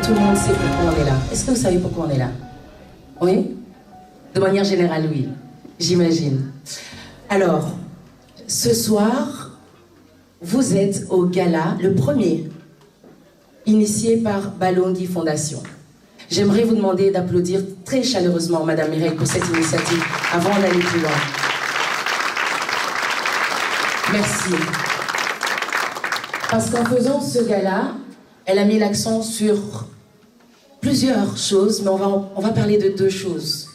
Tout le monde sait pourquoi on est là. Est-ce que vous savez pourquoi on est là? Oui? De manière générale, oui. J'imagine. Alors, ce soir, vous êtes au gala, le premier, initié par Balongi Fondation. J'aimerais vous demander d'applaudir très chaleureusement Madame Mireille pour cette initiative avant d'aller plus loin. Merci. Parce qu'en faisant ce gala, elle a mis l'accent sur plusieurs choses, mais on va parler de deux choses.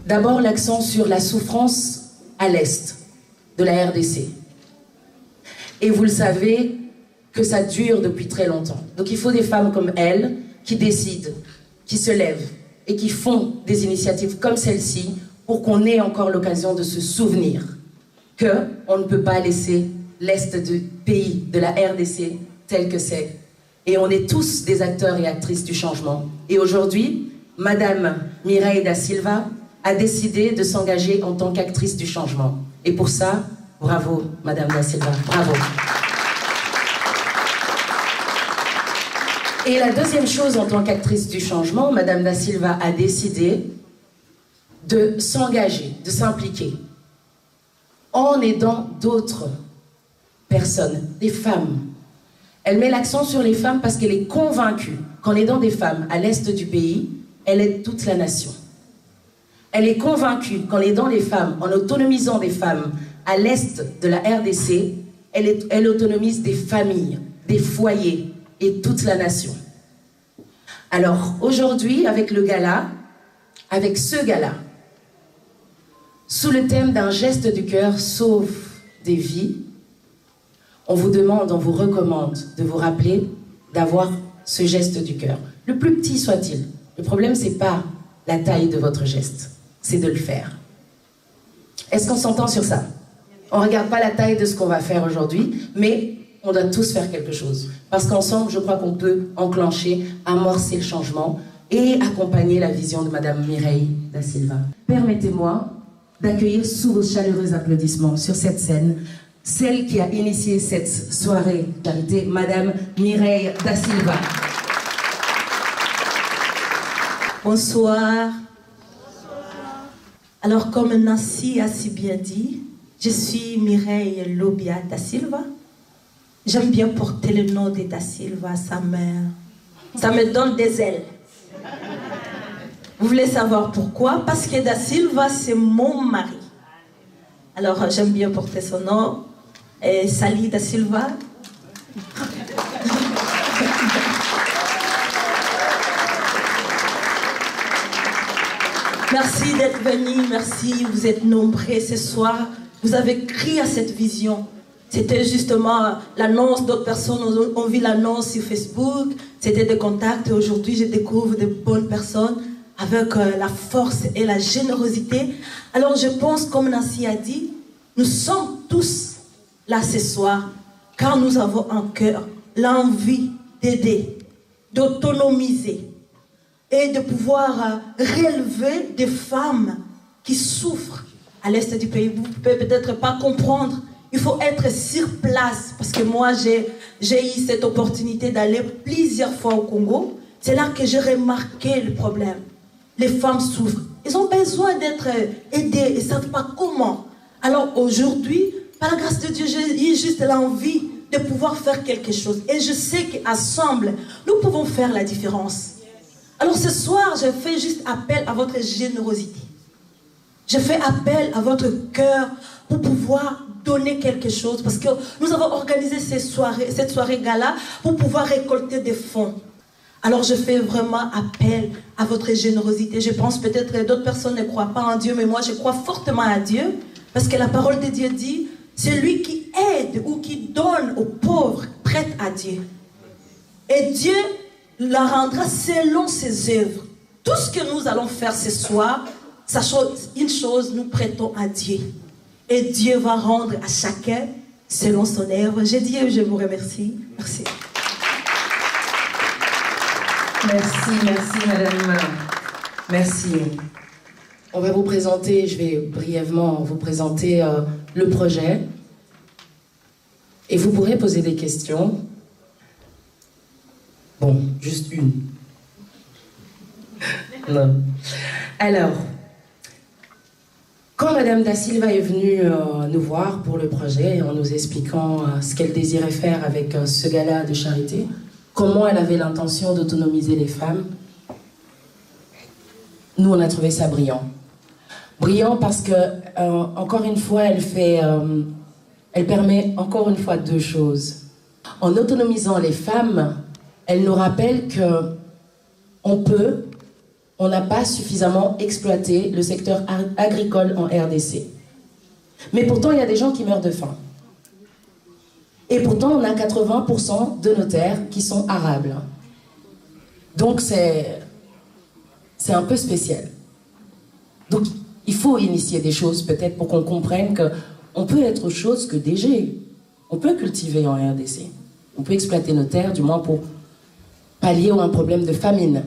D'abord, l'accent sur la souffrance à l'Est de la RDC. Et vous le savez que ça dure depuis très longtemps. Donc il faut des femmes comme elle qui décident, qui se lèvent et qui font des initiatives comme celle-ci pour qu'on ait encore l'occasion de se souvenir qu'on ne peut pas laisser l'Est du pays, de la RDC, tel que c'est. Et on est tous des acteurs et actrices du changement. Et aujourd'hui, Madame Mireille da Silva a décidé de s'engager en tant qu'actrice du changement. Et pour ça, bravo, Madame da Silva, bravo. Et la deuxième chose, en tant qu'actrice du changement, Madame da Silva a décidé de s'engager, de s'impliquer en aidant d'autres personnes, des femmes. Elle met l'accent sur les femmes parce qu'elle est convaincue qu'en aidant des femmes à l'est du pays, elle aide toute la nation. Elle est convaincue qu'en aidant les femmes, en autonomisant des femmes à l'est de la RDC, elle autonomise des familles, des foyers et toute la nation. Alors aujourd'hui, avec le gala, avec ce gala, sous le thème d'un geste du cœur sauve des vies, on vous demande, on vous recommande de vous rappeler d'avoir ce geste du cœur. Le plus petit soit-il. Le problème, c'est pas la taille de votre geste, c'est de le faire. Est-ce qu'on s'entend sur ça? On ne regarde pas la taille de ce qu'on va faire aujourd'hui, mais on doit tous faire quelque chose. Parce qu'ensemble, je crois qu'on peut enclencher, amorcer le changement et accompagner la vision de Madame Mireille da Silva. Permettez-moi d'accueillir sous vos chaleureux applaudissements sur cette scène celle qui a initié cette soirée charité, Madame Mireille da Silva. Bonsoir. Alors, comme Nancy a si bien dit, je suis Mireille Lobia da Silva. J'aime bien porter le nom de da Silva, sa mère. Ça me donne des ailes. Vous voulez savoir pourquoi? Parce que da Silva, c'est mon mari. Alors, j'aime bien porter son nom. Et Sali da Silva. Merci d'être venus, merci, vous êtes nombreux ce soir. Vous avez crié à cette vision. C'était justement l'annonce, d'autres personnes ont vu l'annonce sur Facebook. C'était des contacts et aujourd'hui je découvre de bonnes personnes avec la force et la générosité. Alors je pense, comme Nancy a dit, nous sommes tous là ce soir car nous avons en cœur l'envie d'aider, d'autonomiser et de pouvoir relever des femmes qui souffrent à l'est du pays. Vous ne pouvez peut-être pas comprendre. Il faut être sur place parce que moi j'ai eu cette opportunité d'aller plusieurs fois au Congo. c'est là que j'ai remarqué le problème. Les femmes souffrent. Ils ont besoin d'être aidées. Ils ne savent pas comment. Alors aujourd'hui, par la grâce de Dieu, j'ai juste l'envie de pouvoir faire quelque chose. Et je sais qu'ensemble, nous pouvons faire la différence. Alors ce soir, je fais juste appel à votre générosité. Je fais appel à votre cœur pour pouvoir donner quelque chose. Parce que nous avons organisé cette soirée gala pour pouvoir récolter des fonds. Alors je fais vraiment appel à votre générosité. Je pense peut-être que d'autres personnes ne croient pas en Dieu, mais moi je crois fortement à Dieu. Parce que la parole de Dieu dit, celui qui aide ou qui donne aux pauvres prête à Dieu. Et Dieu la rendra selon ses œuvres. Tout ce que nous allons faire ce soir, sachant une chose, nous prêtons à Dieu. Et Dieu va rendre à chacun selon son œuvre. J'ai dit, je vous remercie. Merci. Merci madame. Merci. On va vous présenter, je vais brièvement vous présenter le projet. Et vous pourrez poser des questions. Bon, juste une. Non. Alors, quand madame Da Silva est venue nous voir pour le projet, en nous expliquant ce qu'elle désirait faire avec ce gala de charité, comment elle avait l'intention d'autonomiser les femmes, nous on a trouvé ça brillant. Brillant parce que, encore une fois, elle permet encore une fois deux choses. En autonomisant les femmes, elle nous rappelle que on n'a pas suffisamment exploité le secteur agricole en RDC. Mais pourtant, il y a des gens qui meurent de faim. Et pourtant, on a 80% de nos terres qui sont arables. Donc, c'est un peu spécial. Donc, il faut initier des choses, peut-être, pour qu'on comprenne qu'on peut être autre chose que DG. On peut cultiver en RDC. On peut exploiter nos terres, du moins pour pallier à un problème de famine.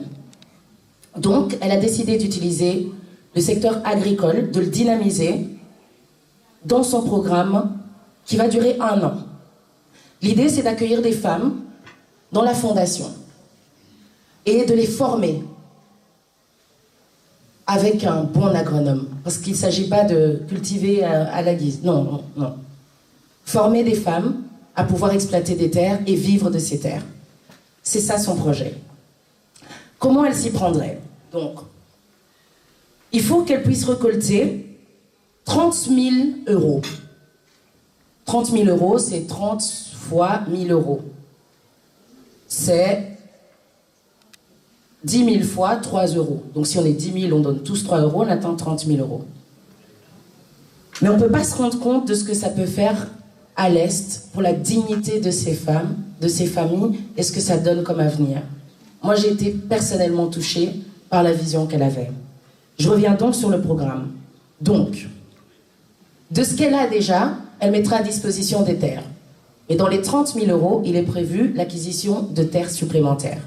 Donc, elle a décidé d'utiliser le secteur agricole, de le dynamiser dans son programme qui va durer 1 an. L'idée, c'est d'accueillir des femmes dans la fondation et de les former avec un bon agronome. Parce qu'il ne s'agit pas de cultiver à la guise. Non. Former des femmes à pouvoir exploiter des terres et vivre de ces terres. C'est ça son projet. Comment elle s'y prendrait? Donc, il faut qu'elle puisse récolter 30 000 euros. 30 000 euros, c'est 30 fois 1 000 euros. C'est 10 000 fois 3 euros. Donc si on est 10 000, on donne tous 3 euros, on atteint 30 000 euros. Mais on ne peut pas se rendre compte de ce que ça peut faire à l'Est pour la dignité de ces femmes, de ces familles, et ce que ça donne comme avenir. Moi, j'ai été personnellement touchée par la vision qu'elle avait. Je reviens donc sur le programme. Donc, de ce qu'elle a déjà, elle mettra à disposition des terres. Et dans les 30 000 euros, il est prévu l'acquisition de terres supplémentaires.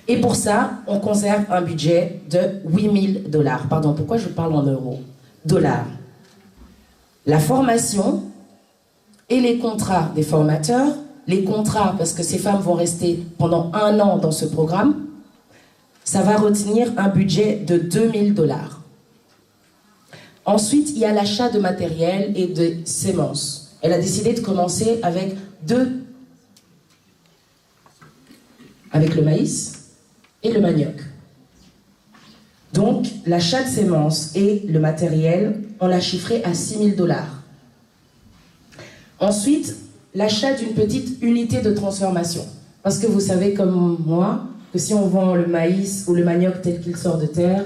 Et pour ça, on conserve un budget de 8 000 $. Pardon, pourquoi je parle en euros? Dollars. La formation et les contrats des formateurs, les contrats, parce que ces femmes vont rester pendant 1 an dans ce programme, ça va retenir un budget de 2 000 $. Ensuite, il y a l'achat de matériel et de semences. Elle a décidé de commencer avec avec le maïs et le manioc. Donc, l'achat de semences et le matériel, on l'a chiffré à 6 000 $. Ensuite, l'achat d'une petite unité de transformation. Parce que vous savez comme moi, que si on vend le maïs ou le manioc tel qu'il sort de terre,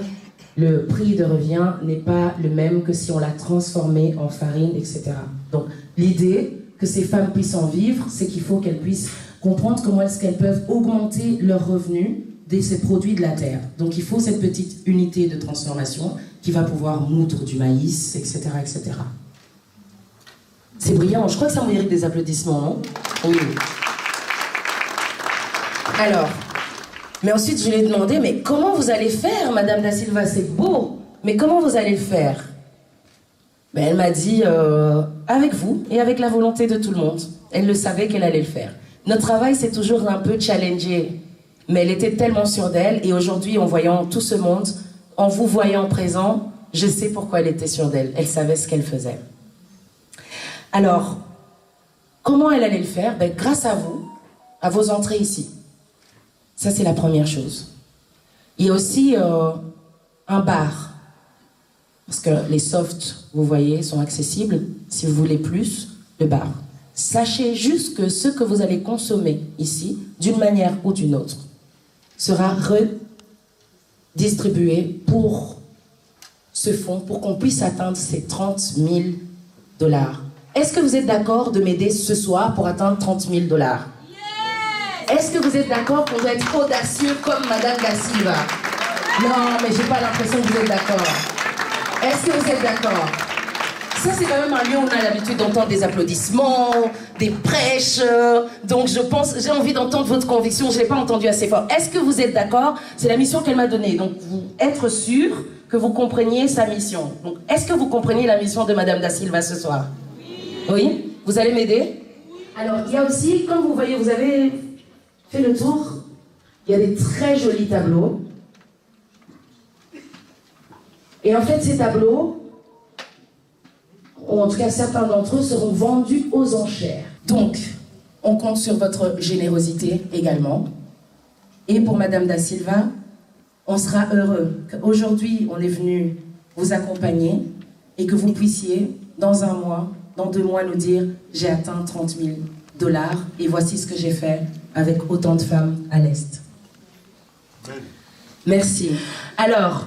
le prix de revient n'est pas le même que si on l'a transformé en farine, etc. Donc, l'idée que ces femmes puissent en vivre, c'est qu'il faut qu'elles puissent comprendre comment est-ce qu'elles peuvent augmenter leurs revenus de ces produits de la terre. Donc, il faut cette petite unité de transformation qui va pouvoir moudre du maïs, etc., etc. C'est brillant. Je crois que ça mérite des applaudissements, non? Oui. Alors, mais ensuite, je lui ai demandé, mais comment vous allez faire, Madame Da Silva? C'est beau, mais comment vous allez le faire? Ben, elle m'a dit, avec vous et avec la volonté de tout le monde. Elle le savait qu'elle allait le faire. Notre travail, c'est toujours un peu challenger Mais elle était tellement sûre d'elle, et aujourd'hui, en voyant tout ce monde, en vous voyant présent, je sais pourquoi elle était sûre d'elle. Elle savait ce qu'elle faisait. Alors, comment elle allait le faire? Ben, grâce à vous, à vos entrées ici. Ça, c'est la première chose. Il y a aussi un bar. Parce que les softs, vous voyez, sont accessibles. Si vous voulez plus, le bar. Sachez juste que ce que vous allez consommer ici, d'une manière ou d'une autre, sera redistribué pour ce fonds, pour qu'on puisse atteindre ces 30 000 $. Est-ce que vous êtes d'accord de m'aider ce soir pour atteindre 30 000 $? Est-ce que vous êtes d'accord pour être audacieux comme Madame Da Silva? Non, mais j'ai pas l'impression que vous êtes d'accord. Est-ce que vous êtes d'accord? Ça, c'est quand même un lieu où on a l'habitude d'entendre des applaudissements, des prêches. Donc, je pense, j'ai envie d'entendre votre conviction. Je ne l'ai pas entendu assez fort. Est-ce que vous êtes d'accord? C'est la mission qu'elle m'a donnée. Donc, être sûr que vous compreniez sa mission. Donc, est-ce que vous comprenez la mission de Madame Da Silva ce soir? Oui? Vous allez m'aider? Alors, il y a aussi, comme vous voyez, vous avez fait le tour. Il y a des très jolis tableaux. Et en fait, ces tableaux, ou en tout cas certains d'entre eux, seront vendus aux enchères. Donc, on compte sur votre générosité également. Et pour Madame Da Silva, on sera heureux qu'aujourd'hui, on est venu vous accompagner et que vous puissiez, dans un mois, dans 2 mois, nous dire « J'ai atteint 30 000 $ et voici ce que j'ai fait avec autant de femmes à l'Est. » Merci. Alors,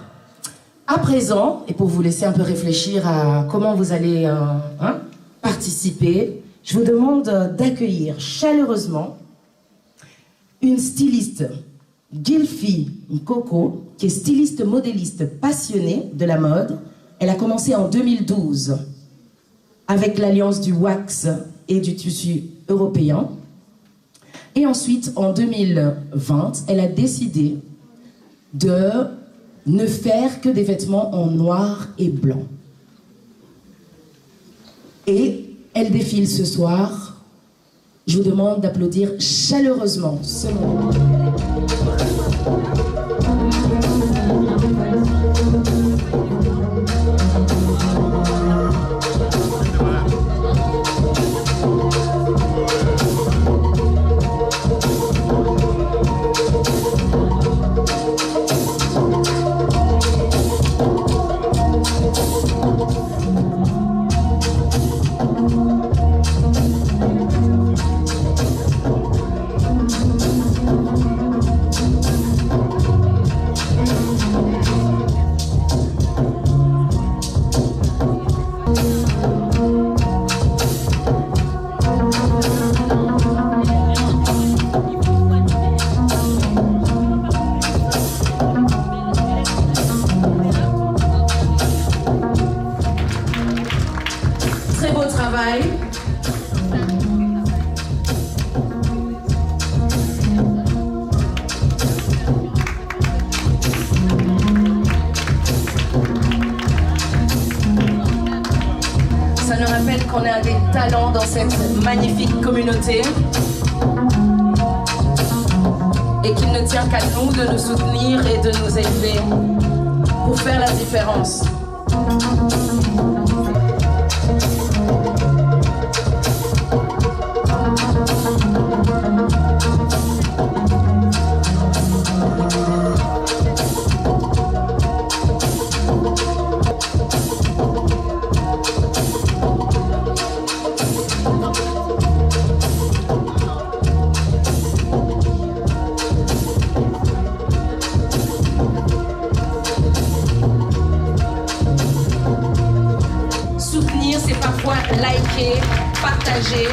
à présent, et pour vous laisser un peu réfléchir à comment vous allez participer, je vous demande d'accueillir chaleureusement une styliste, Gilfi Coco, qui est styliste modéliste passionnée de la mode. Elle a commencé en 2012 avec l'alliance du wax et du tissu européen. Et ensuite, en 2020, elle a décidé de ne faire que des vêtements en noir et blanc. Et elle défile ce soir. Je vous demande d'applaudir chaleureusement ce moment. qu'on a des talents dans cette magnifique communauté et qu'il ne tient qu'à nous de nous soutenir et de nous élever pour faire la différence. Liker, partager,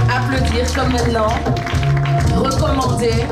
applaudir comme maintenant, recommander.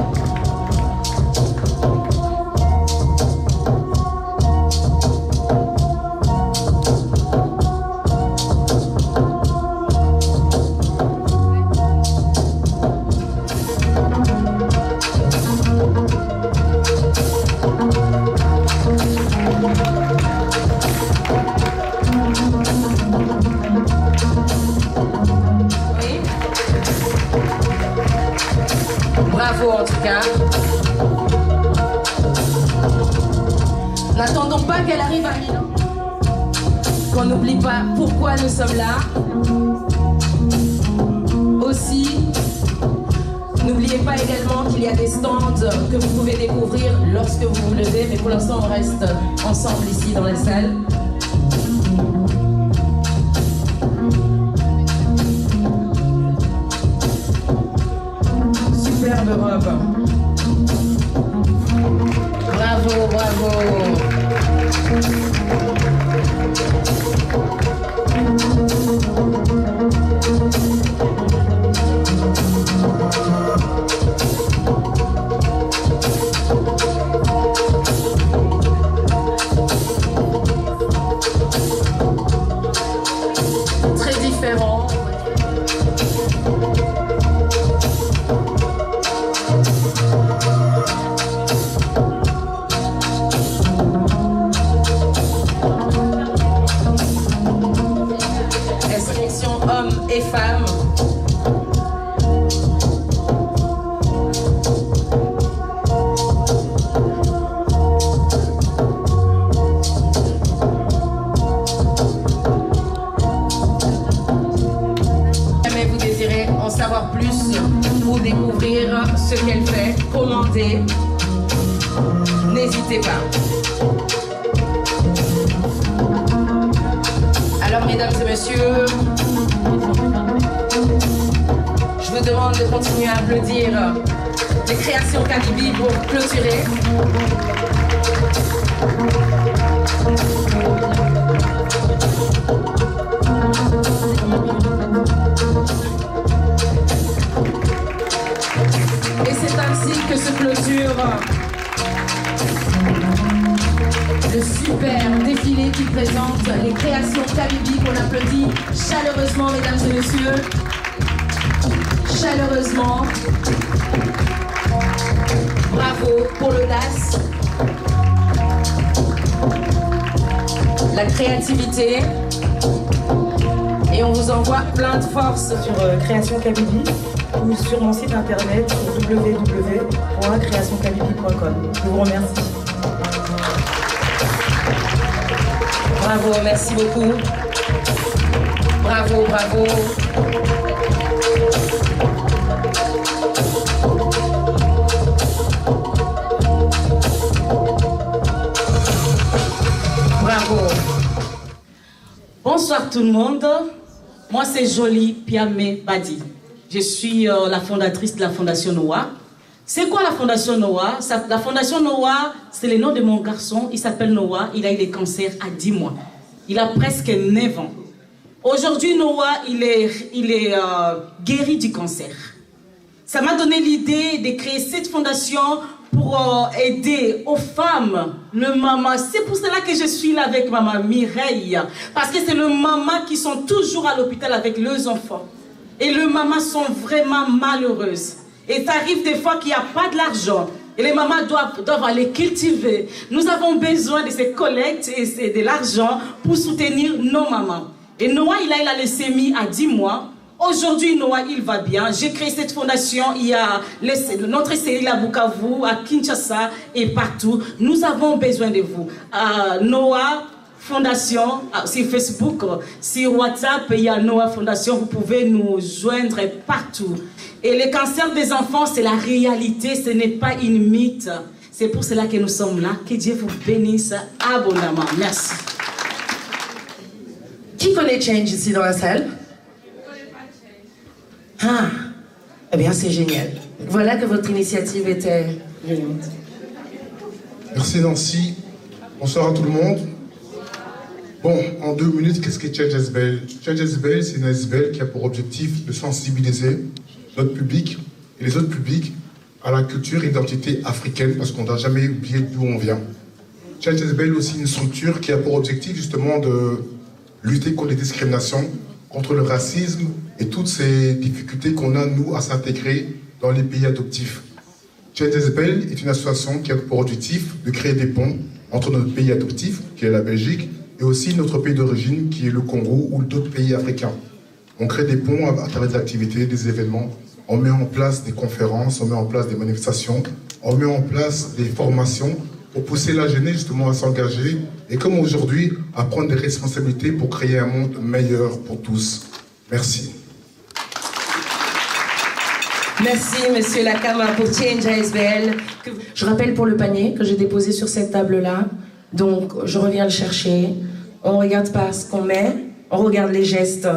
Bravo en tout cas. N'attendons pas qu'elle arrive à Milan. Qu'on n'oublie pas pourquoi nous sommes là. Aussi, n'oubliez pas également qu'il y a des stands que vous pouvez découvrir lorsque vous vous levez, mais pour l'instant on reste ensemble ici dans la salle. Superbe robe. Bravo, bravo. Très différent. La sélection hommes et femmes. Savoir plus ou découvrir ce qu'elle fait, commander, n'hésitez pas. Alors mesdames et messieurs, je vous demande de continuer à applaudir les créations Kabybi pour clôturer. Et c'est ainsi que se clôture le super défilé qui présente les créations Kabybi, qu'on applaudit chaleureusement, mesdames et messieurs. Chaleureusement. Bravo pour l'audace, la créativité. Et on vous envoie plein de force sur Création Kabybi ou sur mon site internet www.creationkabybi.com. Je vous remercie. Bravo, merci beaucoup. Bravo, bravo. Bravo. Bonsoir tout le monde. Moi c'est Jolie Piamé Badi. Je suis la fondatrice de la Fondation Noah. C'est quoi la Fondation Noah? La Fondation Noah, c'est le nom de mon garçon. Il s'appelle Noah. Il a eu le cancer à 10 mois. Il a presque 9 ans. Aujourd'hui, Noah, il est guéri du cancer. Ça m'a donné l'idée de créer cette fondation pour aider aux femmes, le maman. C'est pour cela que je suis là avec maman Mireille. Parce que c'est le maman qui sont toujours à l'hôpital avec leurs enfants. Et les mamans sont vraiment malheureuses. Et ça arrive des fois qu'il n'y a pas de l'argent. Et les mamans doivent aller cultiver. Nous avons besoin de ces collectes et de l'argent pour soutenir nos mamans. Et Noah, il a la leucémie à 10 mois. Aujourd'hui, Noah, il va bien. J'ai créé cette fondation. Il y a notre cellule à Bukavu, à Kinshasa et partout. Nous avons besoin de vous. Noah Fondation, sur Facebook, sur WhatsApp, il y a Noah Fondation. Vous pouvez nous joindre partout. Et le cancer des enfants, c'est la réalité, ce n'est pas une mythe. C'est pour cela que nous sommes là. Que Dieu vous bénisse abondamment. Merci. Qui connaît Change ici dans la salle? Ah, eh bien c'est génial. Voilà que votre initiative était géniale. Merci Nancy. Bonsoir à tout le monde. Bon, en 2 minutes, qu'est-ce que Change SBL? Change SBL, c'est une SBL qui a pour objectif de sensibiliser notre public et les autres publics à la culture et l'identité africaine, parce qu'on n'a jamais oublié d'où on vient. Change SBL est aussi une structure qui a pour objectif justement de lutter contre les discriminations, contre le racisme et toutes ces difficultés qu'on a, nous, à s'intégrer dans les pays adoptifs. Change SBL est une association qui a pour objectif de créer des ponts entre notre pays adoptif, qui est la Belgique, et aussi notre pays d'origine, qui est le Congo, ou d'autres pays africains. On crée des ponts à travers des activités, des événements, on met en place des conférences, on met en place des manifestations, on met en place des formations pour pousser la jeunesse justement à s'engager et comme aujourd'hui, à prendre des responsabilités pour créer un monde meilleur pour tous. Merci. Merci, Monsieur Lakama, pour Change ASBL. Je rappelle pour le panier que j'ai déposé sur cette table-là. Donc, je reviens le chercher. On ne regarde pas ce qu'on met, on regarde les gestes.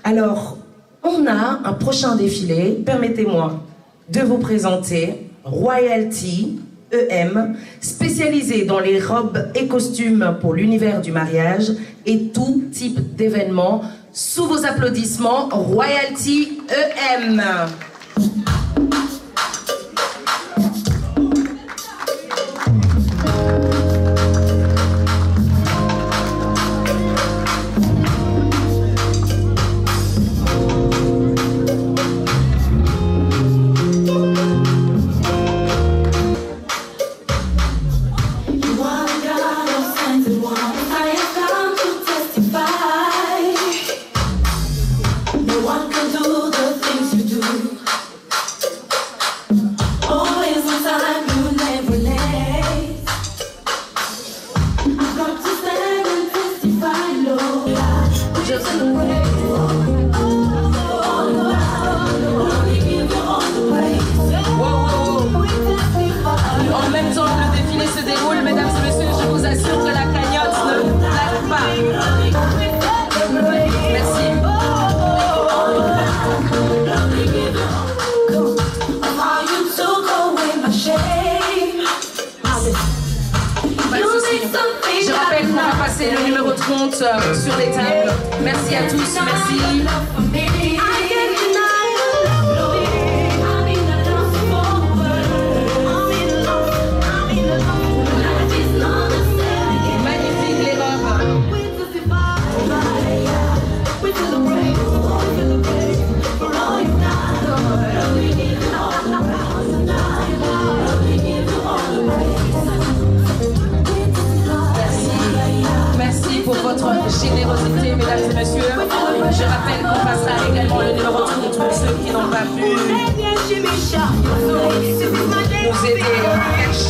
Alors, on a un prochain défilé. Permettez-moi de vous présenter Royalty EM, spécialisé dans les robes et costumes pour l'univers du mariage et tout type d'événements. Sous vos applaudissements, Royalty EM. Le numéro de compte sur les tables. Merci à tous, merci. Magnifique les robes. Merci pour votre générosité, mesdames et messieurs. Je rappelle qu'on passera également le numéro de compte pour ceux qui n'ont pas pu nous aider cash.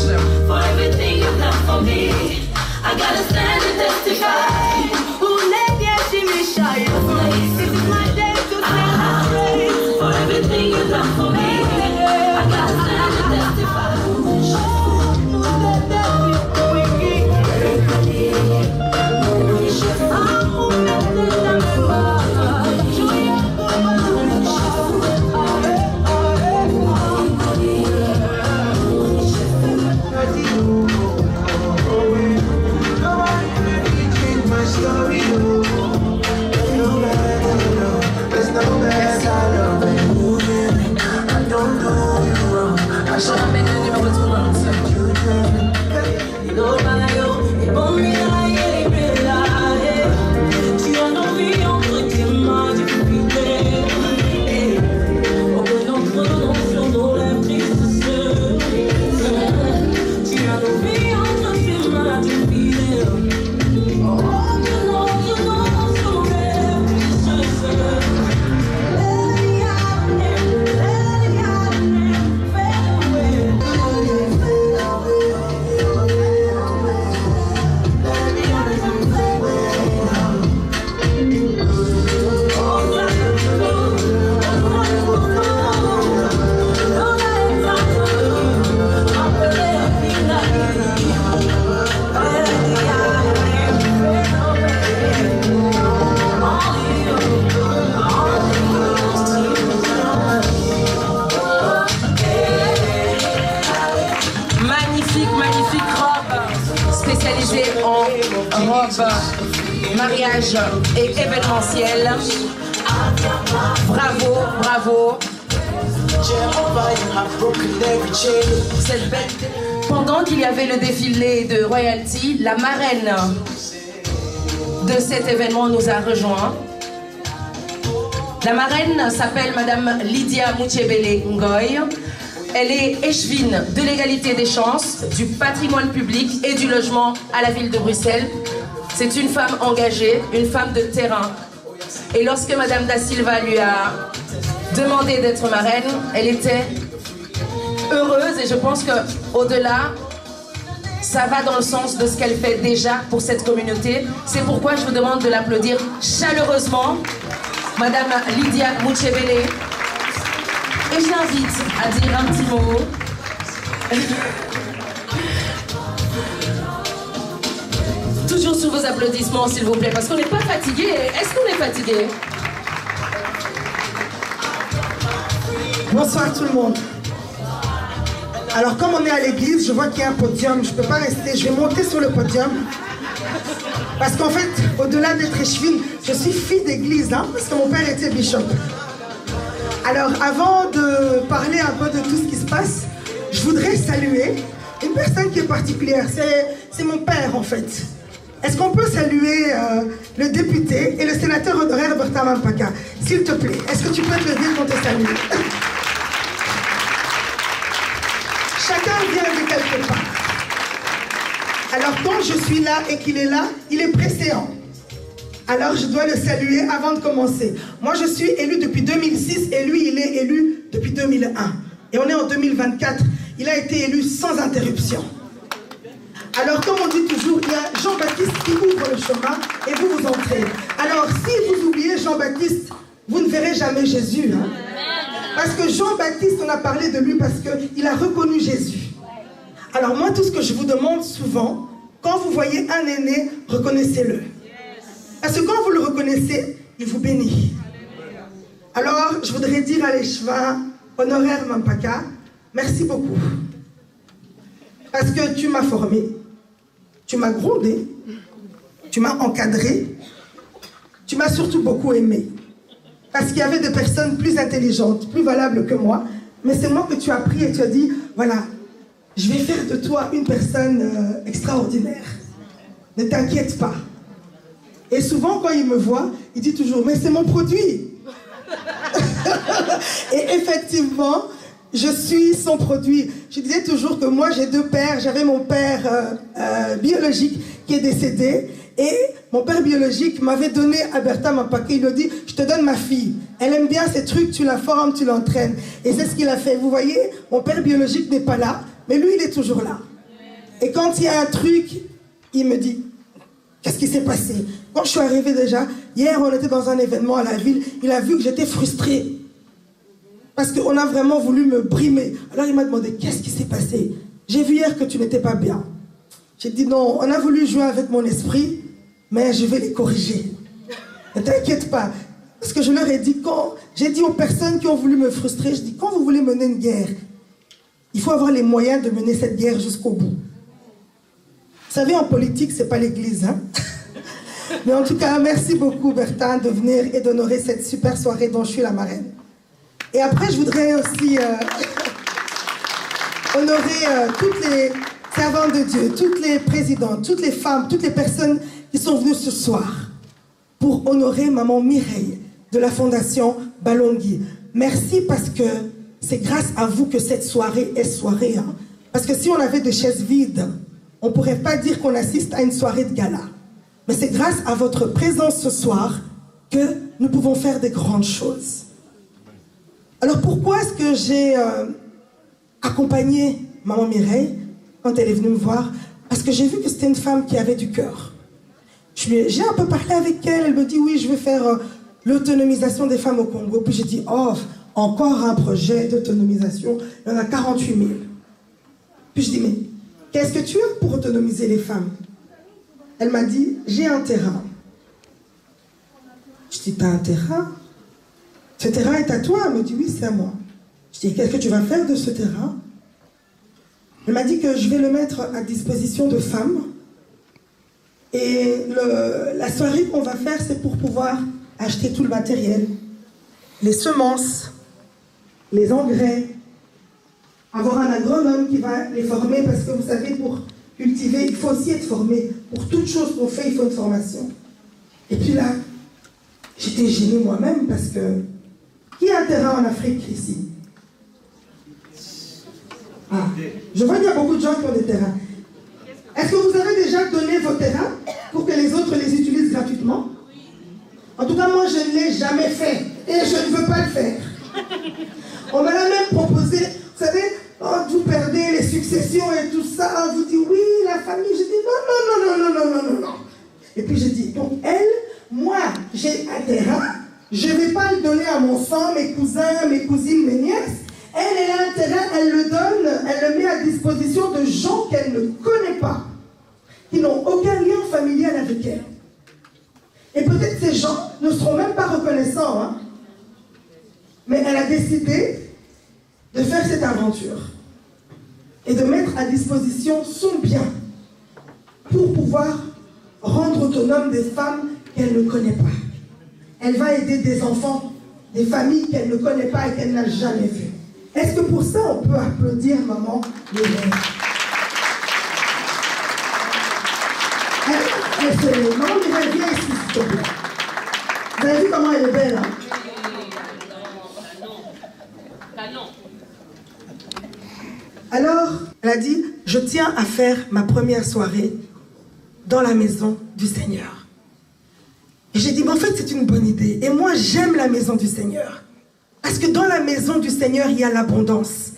Mariage et événementiel. Bravo, bravo. Cette belle... Pendant qu'il y avait le défilé de Royalty, la marraine de cet événement nous a rejoints. La marraine s'appelle Madame Lydia Mouchebele Ngoy. Elle est échevine de l'égalité des chances, du patrimoine public et du logement à la ville de Bruxelles. C'est une femme engagée, une femme de terrain. Et lorsque Madame Da Silva lui a demandé d'être marraine. Elle était heureuse et je pense qu'au-delà, ça va dans le sens de ce qu'elle fait déjà pour cette communauté. C'est pourquoi je vous demande de l'applaudir chaleureusement, Madame Lydia Mouchebele. Et je l'invite à dire un petit mot. Toujours sous vos applaudissements, s'il vous plaît, parce qu'on n'est pas fatigué. Est-ce qu'on est fatigué? Bonsoir tout le monde. Alors comme on est à l'église, je vois qu'il y a un podium. Je ne peux pas rester, je vais monter sur le podium. Parce qu'en fait, au-delà d'être échevine, je suis fille d'église, hein, parce que mon père était bishop. Alors avant de parler un peu de tout ce qui se passe, je voudrais saluer une personne qui est particulière. C'est mon père en fait. Est-ce qu'on peut saluer le député et le sénateur honoraire Bertin Mampaka? S'il te plaît, est-ce que tu peux te lever quand tu es salué? Chacun vient de quelque part. Alors quand je suis là et qu'il est là, il est préséant. Alors je dois le saluer avant de commencer. Moi je suis élu depuis 2006 et lui il est élu depuis 2001. Et on est en 2024. Il a été élu sans interruption. Alors comme on dit toujours, il y a Jean-Baptiste qui ouvre le chemin et vous vous entrez. Alors si vous oubliez Jean-Baptiste, vous ne verrez jamais Jésus. Hein? Parce que Jean-Baptiste, on a parlé de lui parce qu'il a reconnu Jésus. Alors moi, tout ce que je vous demande souvent, quand vous voyez un aîné, reconnaissez-le. Parce que quand vous le reconnaissez, il vous bénit. Alors, je voudrais dire à l'échevin honoraire Mampaka, merci beaucoup. Parce que tu m'as formé, tu m'as grondé, tu m'as encadré, tu m'as surtout beaucoup aimé. Parce qu'il y avait des personnes plus intelligentes, plus valables que moi. Mais c'est moi que tu as pris et tu as dit, voilà, je vais faire de toi une personne extraordinaire. Ne t'inquiète pas. Et souvent, quand il me voit, il dit toujours, mais c'est mon produit. Et effectivement, je suis son produit. Je disais toujours que moi, j'ai deux pères. J'avais mon père biologique qui est décédé. Et mon père biologique m'avait donné à Bertin Mampaka. Il lui dit, je te donne ma fille. Elle aime bien ces trucs, tu la formes, tu l'entraînes. Et c'est ce qu'il a fait. Vous voyez, mon père biologique n'est pas là, mais lui, il est toujours là. Et quand il y a un truc, il me dit, qu'est-ce qui s'est passé? Quand je suis arrivée déjà, hier, on était dans un événement à la ville, il a vu que j'étais frustrée. Parce qu'on a vraiment voulu me brimer. Alors il m'a demandé, qu'est-ce qui s'est passé? J'ai vu hier que tu n'étais pas bien. J'ai dit non, on a voulu jouer avec mon esprit, mais je vais les corriger. Ne t'inquiète pas. Parce que je leur ai dit, j'ai dit aux personnes qui ont voulu me frustrer, je dis, quand vous voulez mener une guerre, il faut avoir les moyens de mener cette guerre jusqu'au bout. Vous savez, en politique, c'est pas l'église, hein. Mais en tout cas, merci beaucoup, Bertin, de venir et d'honorer cette super soirée dont je suis la marraine. Et après, je voudrais aussi honorer toutes les servantes de Dieu, toutes les présidentes, toutes les femmes, toutes les personnes qui sont venues ce soir pour honorer maman Mireille de la Fondation Balongui. Merci parce que c'est grâce à vous que cette soirée est soirée. Hein. Parce que si on avait des chaises vides, on ne pourrait pas dire qu'on assiste à une soirée de gala. Mais c'est grâce à votre présence ce soir que nous pouvons faire des grandes choses. Alors pourquoi est-ce que j'ai accompagné maman Mireille quand elle est venue me voir? Parce que j'ai vu que c'était une femme qui avait du cœur. J'ai un peu parlé avec elle, elle me dit oui, je vais faire l'autonomisation des femmes au Congo. Puis j'ai dit, oh, encore un projet d'autonomisation, il y en a 48 000. Puis je dis, mais qu'est-ce que tu as pour autonomiser les femmes? Elle m'a dit, j'ai un terrain. Je dis, t'as un terrain? Ce terrain est à toi? Elle me dit, oui, c'est à moi. Je dis, qu'est-ce que tu vas faire de ce terrain? Elle m'a dit que je vais le mettre à disposition de femmes. Et la soirée qu'on va faire, c'est pour pouvoir acheter tout le matériel. Les semences, les engrais, avoir un agronome qui va les former, parce que vous savez, pour cultiver, il faut aussi être formé. Pour toute chose qu'on fait, il faut une formation. Et puis là, j'étais gênée moi-même parce que qui a un terrain en Afrique ici? Ah, je vois qu'il y a beaucoup de gens qui ont des terrains. Est-ce que vous avez déjà donné vos terrains pour que les autres les utilisent gratuitement? En tout cas, moi, je ne l'ai jamais fait et je ne veux pas le faire. On m'a même proposé, vous savez, oh, vous perdez les successions et tout ça. On vous dit oui, la famille. Je dis non. Et puis je dis, donc elle, moi, j'ai un terrain. Je ne vais pas le donner à mon sang, mes cousins, mes cousines, mes nièces. Elle a un terrain, elle le donne, elle le met à disposition de gens qu'elle ne connaît pas, qui n'ont aucun lien familial avec elle. Et peut-être ces gens ne seront même pas reconnaissants, hein. Mais elle a décidé de faire cette aventure et de mettre à disposition son bien pour pouvoir rendre autonome des femmes qu'elle ne connaît pas. Elle va aider des enfants, des familles qu'elle ne connaît pas et qu'elle n'a jamais vues. Est-ce que pour ça, on peut applaudir maman Mireille? Maman Mireille, viens ici, s'il te plaît. Vous avez vu comment elle est belle, hein? Alors, elle a dit, je tiens à faire ma première soirée dans la maison du Seigneur. Et j'ai dit, mais en fait, c'est une bonne idée. Et moi, j'aime la maison du Seigneur. Parce que dans la maison du Seigneur, il y a l'abondance.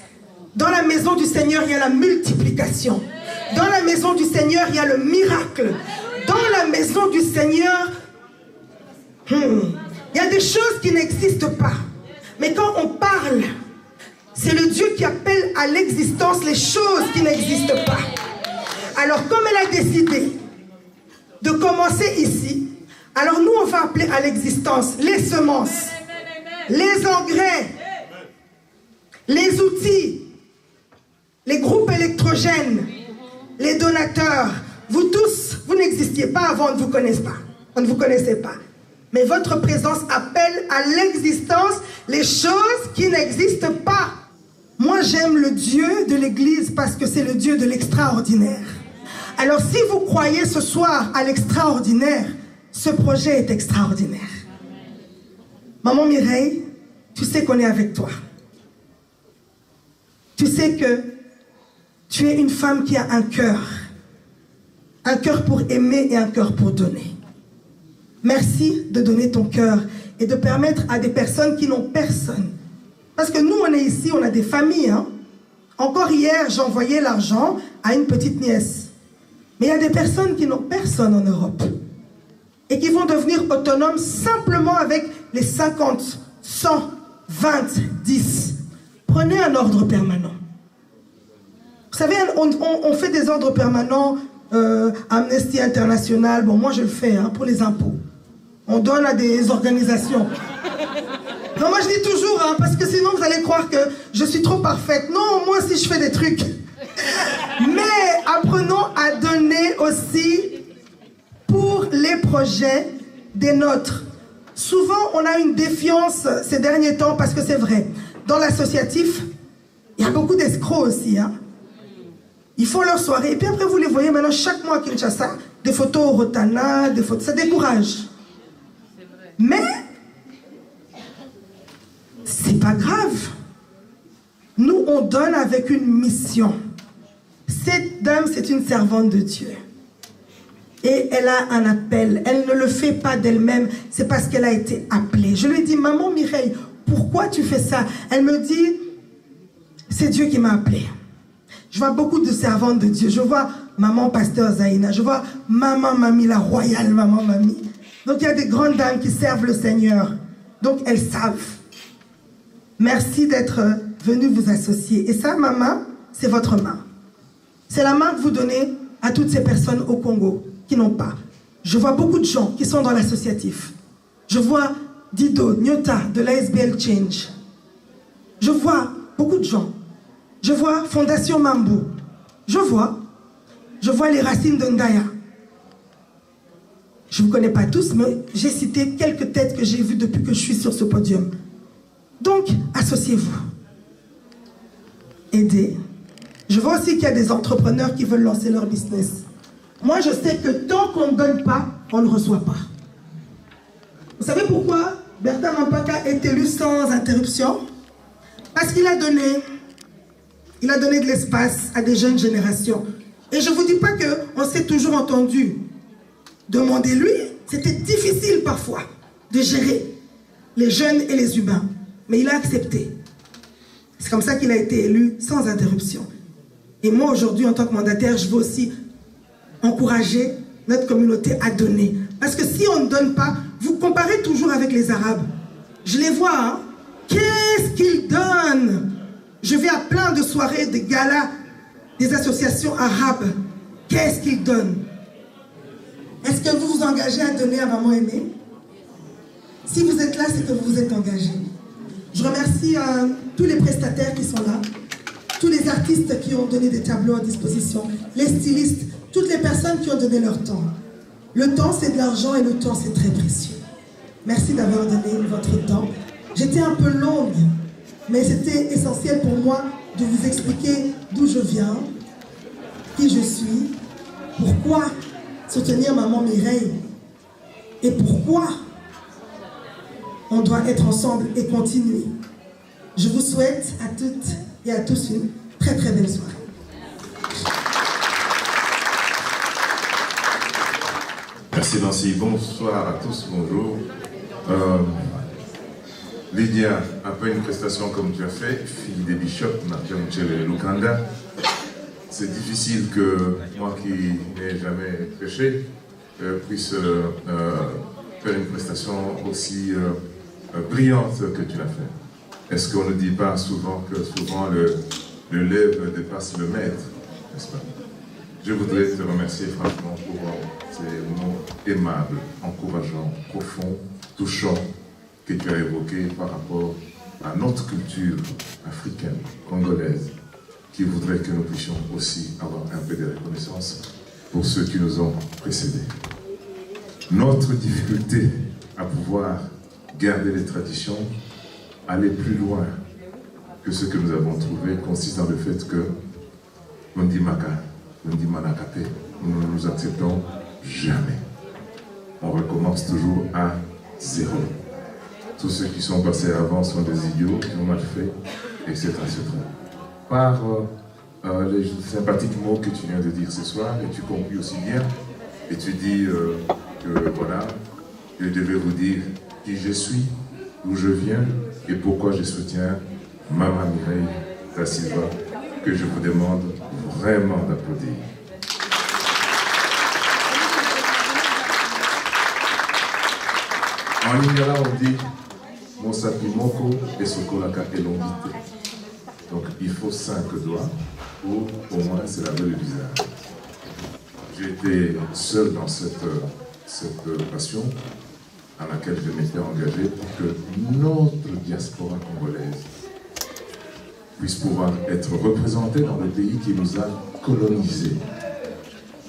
Dans la maison du Seigneur, il y a la multiplication. Dans la maison du Seigneur, il y a le miracle. Dans la maison du Seigneur, il y a des choses qui n'existent pas. Mais quand on parle, c'est le Dieu qui appelle à l'existence les choses qui n'existent pas. Alors, comme elle a décidé de commencer ici, alors nous, on va appeler à l'existence les semences, les engrais, les outils, les groupes électrogènes, les donateurs. Vous tous, vous n'existiez pas avant, on ne vous connaisse pas. On ne vous connaissait pas. Mais votre présence appelle à l'existence les choses qui n'existent pas. Moi, j'aime le Dieu de l'Église parce que c'est le Dieu de l'extraordinaire. Alors, si vous croyez ce soir à l'extraordinaire, ce projet est extraordinaire. Maman Mireille, tu sais qu'on est avec toi. Tu sais que tu es une femme qui a un cœur pour aimer et un cœur pour donner. Merci de donner ton cœur et de permettre à des personnes qui n'ont personne. Parce que nous, on est ici, on a des familles. Hein? Encore hier, j'envoyais l'argent à une petite nièce. Mais il y a des personnes qui n'ont personne en Europe. Et qui vont devenir autonomes simplement avec les 50, 100, 20, 10. Prenez un ordre permanent. Vous savez, on fait des ordres permanents, Amnesty International. Bon, moi je le fais hein, pour les impôts. On donne à des organisations. Non, moi je dis toujours, hein, parce que sinon vous allez croire que je suis trop parfaite. Non, moi aussi je fais des trucs. Mais apprenons à donner aussi pour les projets des nôtres. Souvent, on a une défiance ces derniers temps, parce que c'est vrai. Dans l'associatif, il y a beaucoup d'escrocs aussi. Hein. Ils font leur soirée, et puis après vous les voyez maintenant chaque mois à Kinshasa, des photos au Rotana, des photos, ça décourage. Mais, c'est pas grave. Nous, on donne avec une mission. Cette dame, c'est une servante de Dieu. Et elle a un appel. Elle ne le fait pas d'elle-même. C'est parce qu'elle a été appelée. Je lui ai dit, maman Mireille, pourquoi tu fais ça? Elle me dit, c'est Dieu qui m'a appelée. Je vois beaucoup de servantes de Dieu. Je vois maman pasteur Zaïna. Je vois maman Mamie, la royale maman Mamie. Donc il y a des grandes dames qui servent le Seigneur. Donc elles savent. Merci d'être venue vous associer. Et ça, maman, c'est votre main. C'est la main que vous donnez à toutes ces personnes au Congo qui n'ont pas. Je vois beaucoup de gens qui sont dans l'associatif. Je vois Dido, Nyota de l'ASBL Change. Je vois beaucoup de gens. Je vois Fondation Mambo. Je vois les racines de Ndaya. Je ne vous connais pas tous, mais j'ai cité quelques têtes que j'ai vues depuis que je suis sur ce podium. Donc, associez-vous. Aidez. Je vois aussi qu'il y a des entrepreneurs qui veulent lancer leur business. Moi, je sais que tant qu'on ne donne pas, on ne reçoit pas. Vous savez pourquoi Bertin Mampaka est élu sans interruption? Parce qu'il a donné de l'espace à des jeunes générations. Et je ne vous dis pas qu'on s'est toujours entendu. Demandez-lui, c'était difficile parfois de gérer les jeunes et les humains. mais il a accepté. C'est comme ça qu'il a été élu sans interruption. Et moi, aujourd'hui, en tant que mandataire, je veux aussi encourager notre communauté à donner. Parce que si on ne donne pas, vous comparez toujours avec les Arabes. Je les vois, hein? Qu'est-ce qu'ils donnent? Je vais à plein de soirées, de galas, des associations arabes. Qu'est-ce qu'ils donnent? Est-ce que vous vous engagez à donner à Maman Aimée? Si vous êtes là, c'est que vous vous êtes engagés. Je remercie tous les prestataires qui sont là, tous les artistes qui ont donné des tableaux à disposition, les stylistes, toutes les personnes qui ont donné leur temps. Le temps, c'est de l'argent et le temps, c'est très précieux. Merci d'avoir donné votre temps. J'étais un peu longue, mais c'était essentiel pour moi de vous expliquer d'où je viens, qui je suis, pourquoi soutenir Maman Mireille et pourquoi on doit être ensemble et continuer. Je vous souhaite à toutes et à tous une très très belle soirée. Merci Nancy, bonsoir à tous, bonjour. Lydia, après une prestation comme tu as fait, fille des bishops, Napianchele Lukanda, c'est difficile que moi qui n'ai jamais prêché puisse faire une prestation aussi brillante que tu l'as fait. Est-ce qu'on ne dit pas souvent que souvent le lève dépasse le maître, n'est-ce pas? Je voudrais te remercier franchement pour ces mots aimables, encourageants, profonds, touchants que tu as évoqués par rapport à notre culture africaine, congolaise, qui voudrait que nous puissions aussi avoir un peu de reconnaissance pour ceux qui nous ont précédés. Notre difficulté à pouvoir garder les traditions, aller plus loin que ce que nous avons trouvé, consiste dans le fait que Ndimaka, Ndimanakate, nous ne nous acceptons jamais. On recommence toujours à zéro. Tous ceux qui sont passés avant sont des idiots, qui ont mal fait, etc. etc. Par les sympathiques mots que tu viens de dire ce soir, et tu conclus aussi bien, et tu dis que voilà, je devais vous dire qui je suis, d'où je viens, et pourquoi je soutiens Maman Mireille da Silva, que je vous demande vraiment d'applaudir. En lingala, on dit Mosapimoko et Sokolaka Elongite. Donc il faut 5 doigts pour au moins se laver le visage. J'étais seul dans cette passion à laquelle je m'étais engagé pour que notre diaspora congolaise puisse pouvoir être représentée dans le pays qui nous a colonisés,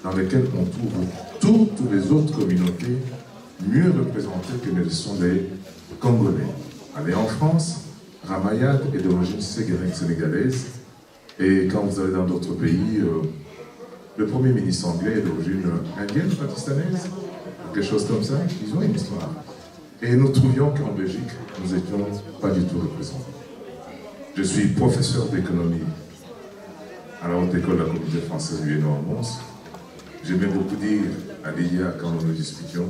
dans lequel on trouve toutes les autres communautés mieux représentées que ne le sont les Congolais. Allez en France, Ramayad est d'origine sénégalaise, et quand vous allez dans d'autres pays, le Premier ministre anglais est d'origine indienne, pakistanaise, quelque chose comme ça, ils ont une histoire. Et nous trouvions qu'en Belgique, nous n'étions pas du tout représentés. Je suis professeur d'économie à la Haute École de la Communauté française Vienno en Mons. J'aimais beaucoup dire à Lydia, quand nous nous discutions,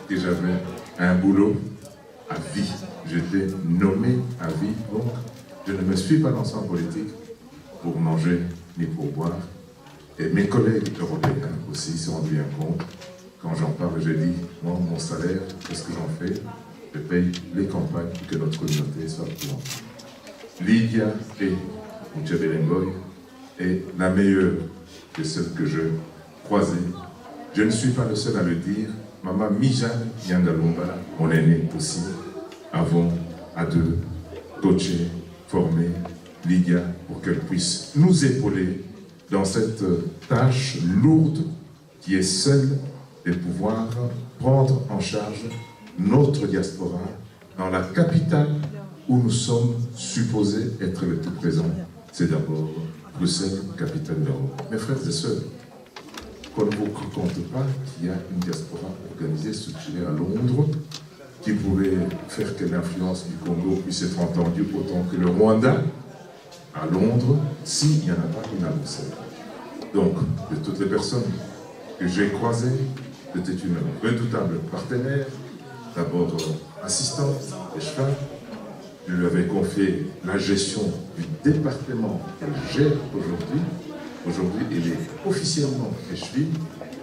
que j'avais un boulot à vie. J'étais nommé à vie, donc je ne me suis pas lancé en politique pour manger ni pour boire. Et mes collègues européens aussi se rendent bien compte. Quand j'en parle, je dis, moi, mon salaire, qu'est-ce que j'en fais? Je paye les campagnes pour que notre communauté soit présente. Lydia et Mouchebelengoy est la meilleure de celles que je croisais. Je ne suis pas le seul à le dire. Maman Mijane Yangalumba, mon aîné aussi, avons à deux coaché, formé Lydia pour qu'elle puisse nous épauler dans cette tâche lourde qui est celle de pouvoir prendre en charge notre diaspora dans la capitale où nous sommes supposés être les plus présents. C'est d'abord Bruxelles, capitale d'Europe. Mes frères et sœurs, qu'on ne vous raconte pas qu'il y a une diaspora organisée, structurée à Londres, qui pourrait faire que l'influence du Congo puisse être entendue autant que le Rwanda à Londres, s'il n'y en a pas une à Bruxelles. Donc, de toutes les personnes que j'ai croisées, c'était une redoutable partenaire, d'abord assistante, échevin, je lui avais confié la gestion du département qu'elle gère aujourd'hui. Aujourd'hui, elle est officiellement échevine.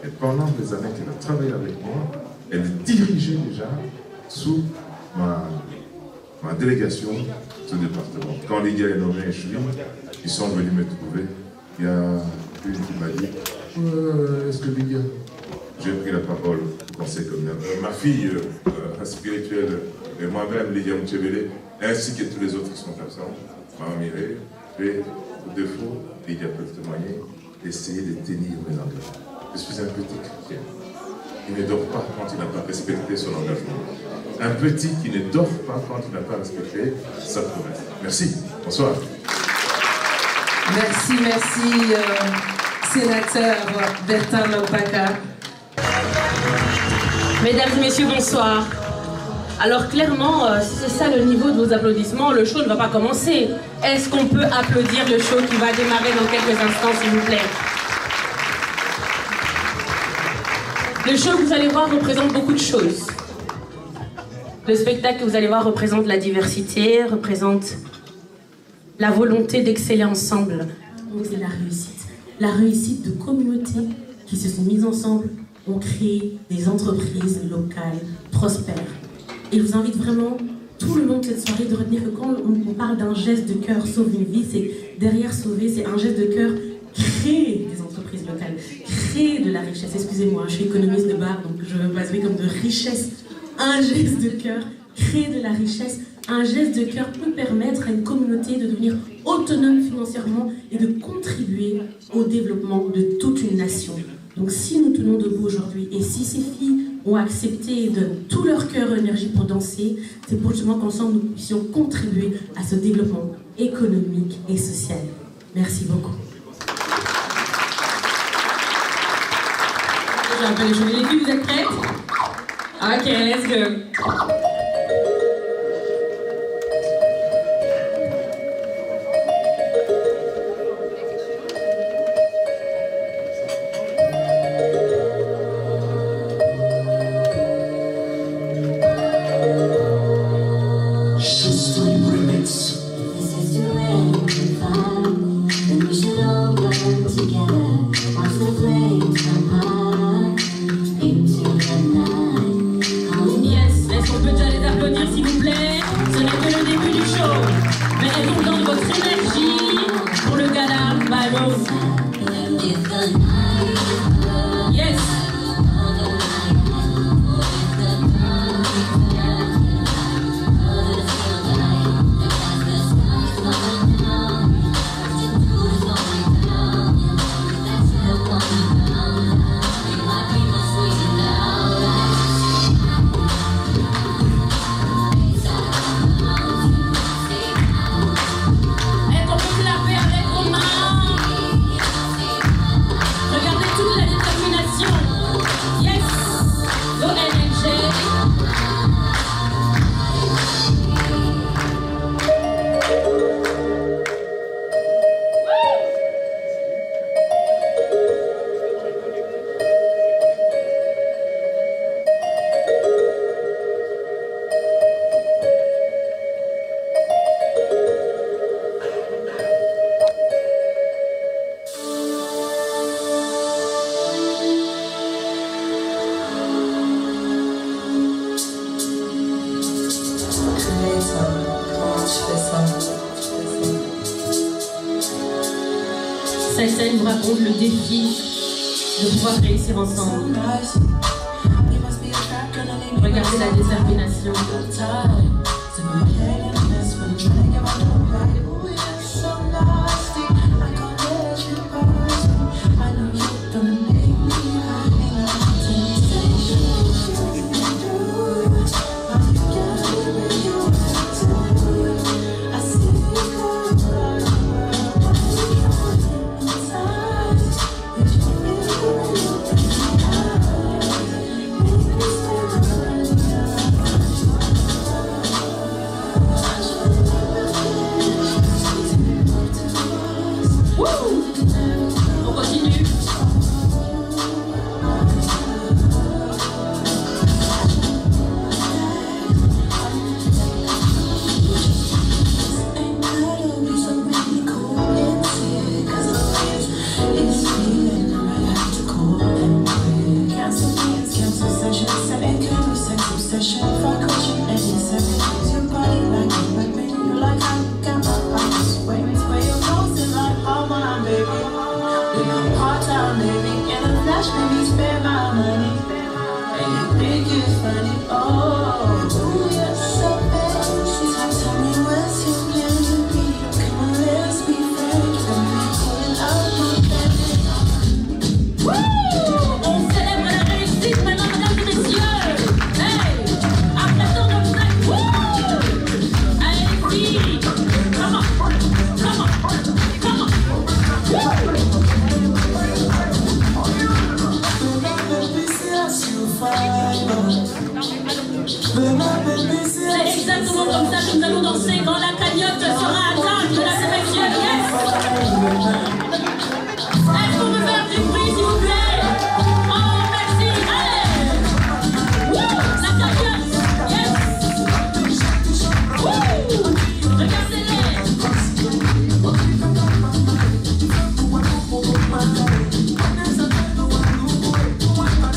Et pendant les années qu'elle a travaillé avec moi, elle dirigeait déjà sous ma délégation ce département. Quand Lydia est nommée échevine, ils sont venus me trouver. Il y a une qui m'a dit est-ce que Lydia, j'ai pris la parole au conseil communal. Ma fille spirituelle et moi-même, Lydia Mouchebele, ainsi que tous les autres qui sont absents, Maman Mireille, et au défaut, Lydia peut témoigner, essayer de tenir mes engagements. Je suis un petit chrétien. Il ne dort pas quand il n'a pas respecté son engagement. Un petit qui ne dort pas quand il n'a pas respecté sa promesse. Merci. Bonsoir. Merci, sénateur Bertin Lopaka. Mesdames et messieurs, bonsoir. Alors clairement, si c'est ça le niveau de vos applaudissements, le show ne va pas commencer. Est-ce qu'on peut applaudir le show qui va démarrer dans quelques instants, s'il vous plaît? Le show que vous allez voir représente beaucoup de choses. Le spectacle que vous allez voir représente la diversité, représente la volonté d'exceller ensemble. C'est la réussite de communautés qui se sont mises ensemble, ont créé des entreprises locales prospères. Et je vous invite vraiment, tout le long de cette soirée, de retenir que quand on parle d'un geste de cœur sauve une vie, c'est derrière sauver, c'est un geste de cœur créer des entreprises locales, créer de la richesse. Excusez-moi, je suis économiste de base, donc je veux baser comme de richesse. Un geste de cœur, créer de la richesse. Un geste de cœur peut permettre à une communauté de devenir autonome financièrement et de contribuer au développement de toute une nation. Donc si nous tenons debout aujourd'hui et si ces filles ont accepté et donnent tout leur cœur et énergie pour danser, c'est pour justement qu'ensemble nous puissions contribuer à ce développement économique et social. Merci beaucoup. Je rappelle les choses. Les filles, vous êtes prêtes? Ok, let's go. Cette scène vous raconte le défi de pouvoir réussir ensemble. Regardez la détermination. down, baby. In a flash, baby, spend my money. And you think it's funny, oh, you're so bad. Tell me what's your plan to be. Come on, let's be friends. I'm calling out my family. On célèbre la réussite maintenant, mesdames et messieurs. Hey, après ton obstacle, allez-y. Come on, come on, come on. C'est exactement comme ça que nous allons danser quand la cagnotte sera atteinte, mesdames et messieurs. Yes. Est-ce qu'on peut faire du bruit, s'il vous plaît? Oh, merci. Allez. Woo, la cagnotte. Yes. Woo. Regardez-les. Come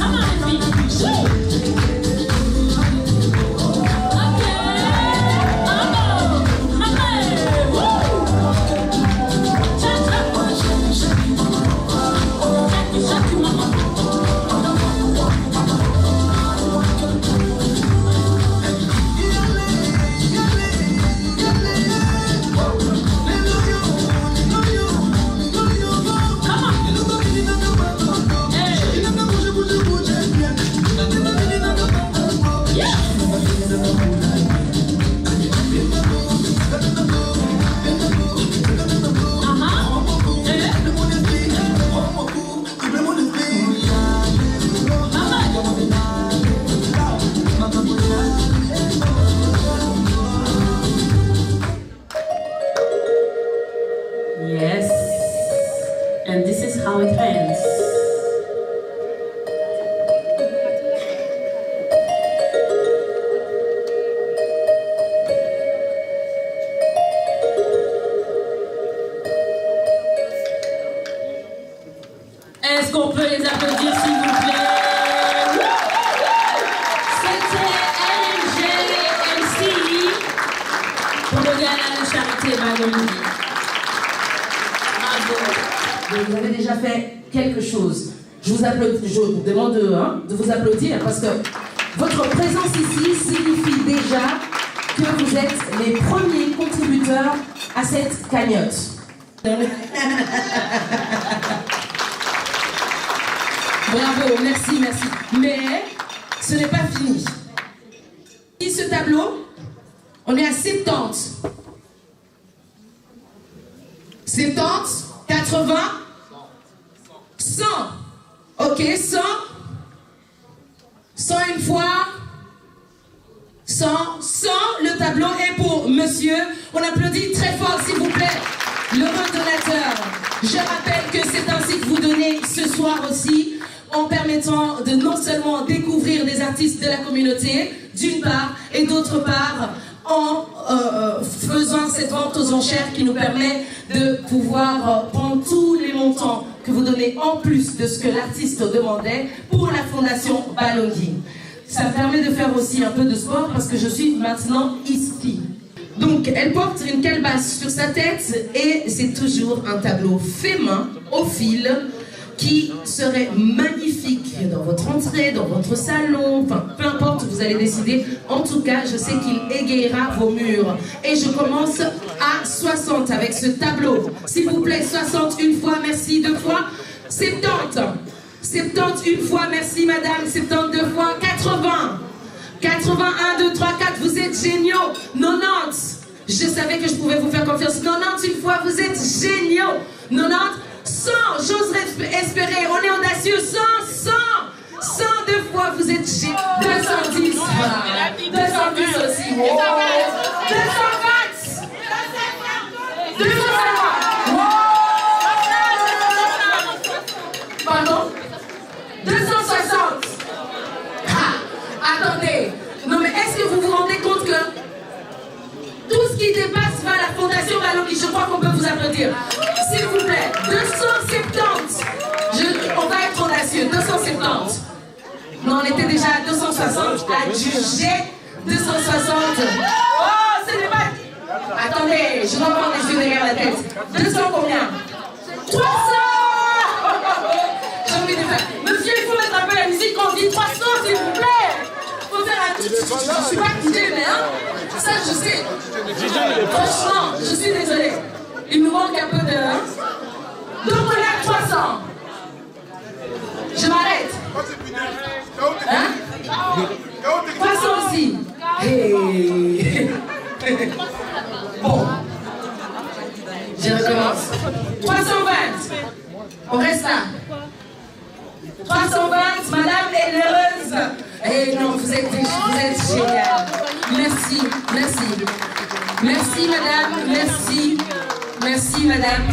on, les filles. Woo. Yes, and this is how it ends. Est-ce qu'on peut les applaudir, s'il vous plaît? C'était LMG MC pour le gala de charité Balondi. Vous avez déjà fait quelque chose. Je vous demande de vous applaudir parce que votre présence ici signifie déjà que vous êtes les premiers contributeurs à cette cagnotte. Bravo, merci, merci. Mais ce n'est pas fini. Et ce tableau, on est à 70. 70, 80, 100. Ok, 100. 100 une fois. 100. Le tableau est pour monsieur. On applaudit très fort, s'il vous plaît, l'heureux donateur. Je rappelle que c'est ainsi que vous donnez ce soir aussi, en permettant de non seulement découvrir des artistes de la communauté, d'une part, et d'autre part, en faisant cette vente aux enchères qui nous permet de pouvoir prendre tous les montants que vous donnez en plus de ce que l'artiste demandait pour la Fondation Balondi. Ça me permet de faire aussi un peu de sport parce que je suis maintenant ici. Donc, elle porte une calebasse sur sa tête et c'est toujours un tableau fait main, au fil, qui serait magnifique dans votre entrée, dans votre salon, enfin, peu importe, vous allez décider. En tout cas, je sais qu'il égayera vos murs. Et je commence à 60 avec ce tableau. S'il vous plaît, 60 une fois, merci, deux fois. 70. 70 une fois, merci madame. 72 fois, 80. 81, 2, 3, 4, vous êtes géniaux. 90. Je savais que je pouvais vous faire confiance. 90 une fois, vous êtes géniaux. 90. 100, j'oserais espérer, on est audacieux, 100 deux fois, vous êtes géniaux. 210, 210 aussi, wow. 220, 250, pardon, 260, attendez, non mais est-ce que vous vous rendez compte que tout ce qui dépasse va à la Fondation Balondi? Je crois qu'on peut vous applaudir. S'il vous plaît, 270. On va être audacieux, 270. Non, on était déjà à 260. Adjugé, 260. Oh, ce n'est pas... Attendez, je dois avoir les yeux derrière la tête. 200 combien? 300. Je suis pas DJ, mais hein, ça je sais. Franchement, je suis désolée. Il nous manque un peu de... Donc on est à 300. Je m'arrête. Hein? 300 aussi. Hey. Bon. Je recommence. 320. On reste là. 320, madame est heureuse. Eh non, vous êtes génial. Merci, merci. Merci madame, merci. Merci madame.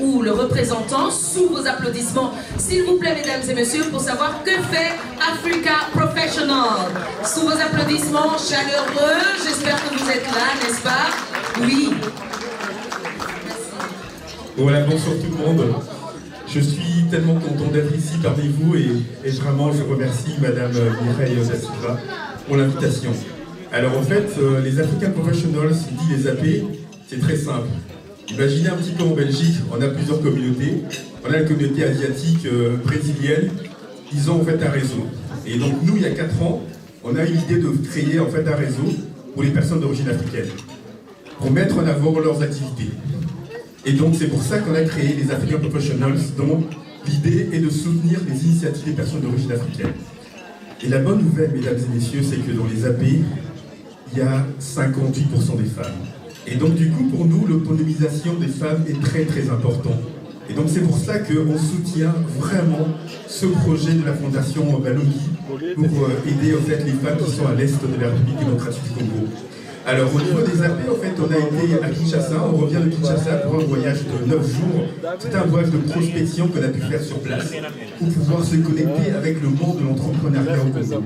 Ou le représentant, sous vos applaudissements, s'il vous plaît, mesdames et messieurs, pour savoir que fait Africa Professional. Sous vos applaudissements chaleureux, j'espère que vous êtes là, n'est-ce pas? Oui. Voilà, bonsoir tout le monde. Je suis tellement content d'être ici parmi vous et vraiment je remercie Madame Mireille da Silva pour l'invitation. Alors en fait, les African Professionals, dit les AP, c'est très simple. Imaginez un petit peu en Belgique, on a plusieurs communautés. On a la communauté asiatique brésilienne, ils ont en fait un réseau. Et donc nous, il y a 4 ans, on a eu l'idée de créer en fait un réseau pour les personnes d'origine africaine, pour mettre en avant leurs activités. Et donc c'est pour ça qu'on a créé les African Professionals, dont l'idée est de soutenir les initiatives des personnes d'origine africaine. Et la bonne nouvelle, mesdames et messieurs, c'est que dans les AP, il y a 58% des femmes. Et donc du coup, pour nous, l'autonomisation des femmes est très très importante. Et donc c'est pour ça qu'on soutient vraiment ce projet de la Fondation Balogi pour aider en fait les femmes qui sont à l'est de la République démocratique du Congo. Alors au niveau des AP, en fait, on a été à Kinshasa, on revient de Kinshasa pour un voyage de 9 jours. C'était un voyage de prospection qu'on a pu faire sur place pour pouvoir se connecter avec le monde de l'entrepreneuriat au Congo.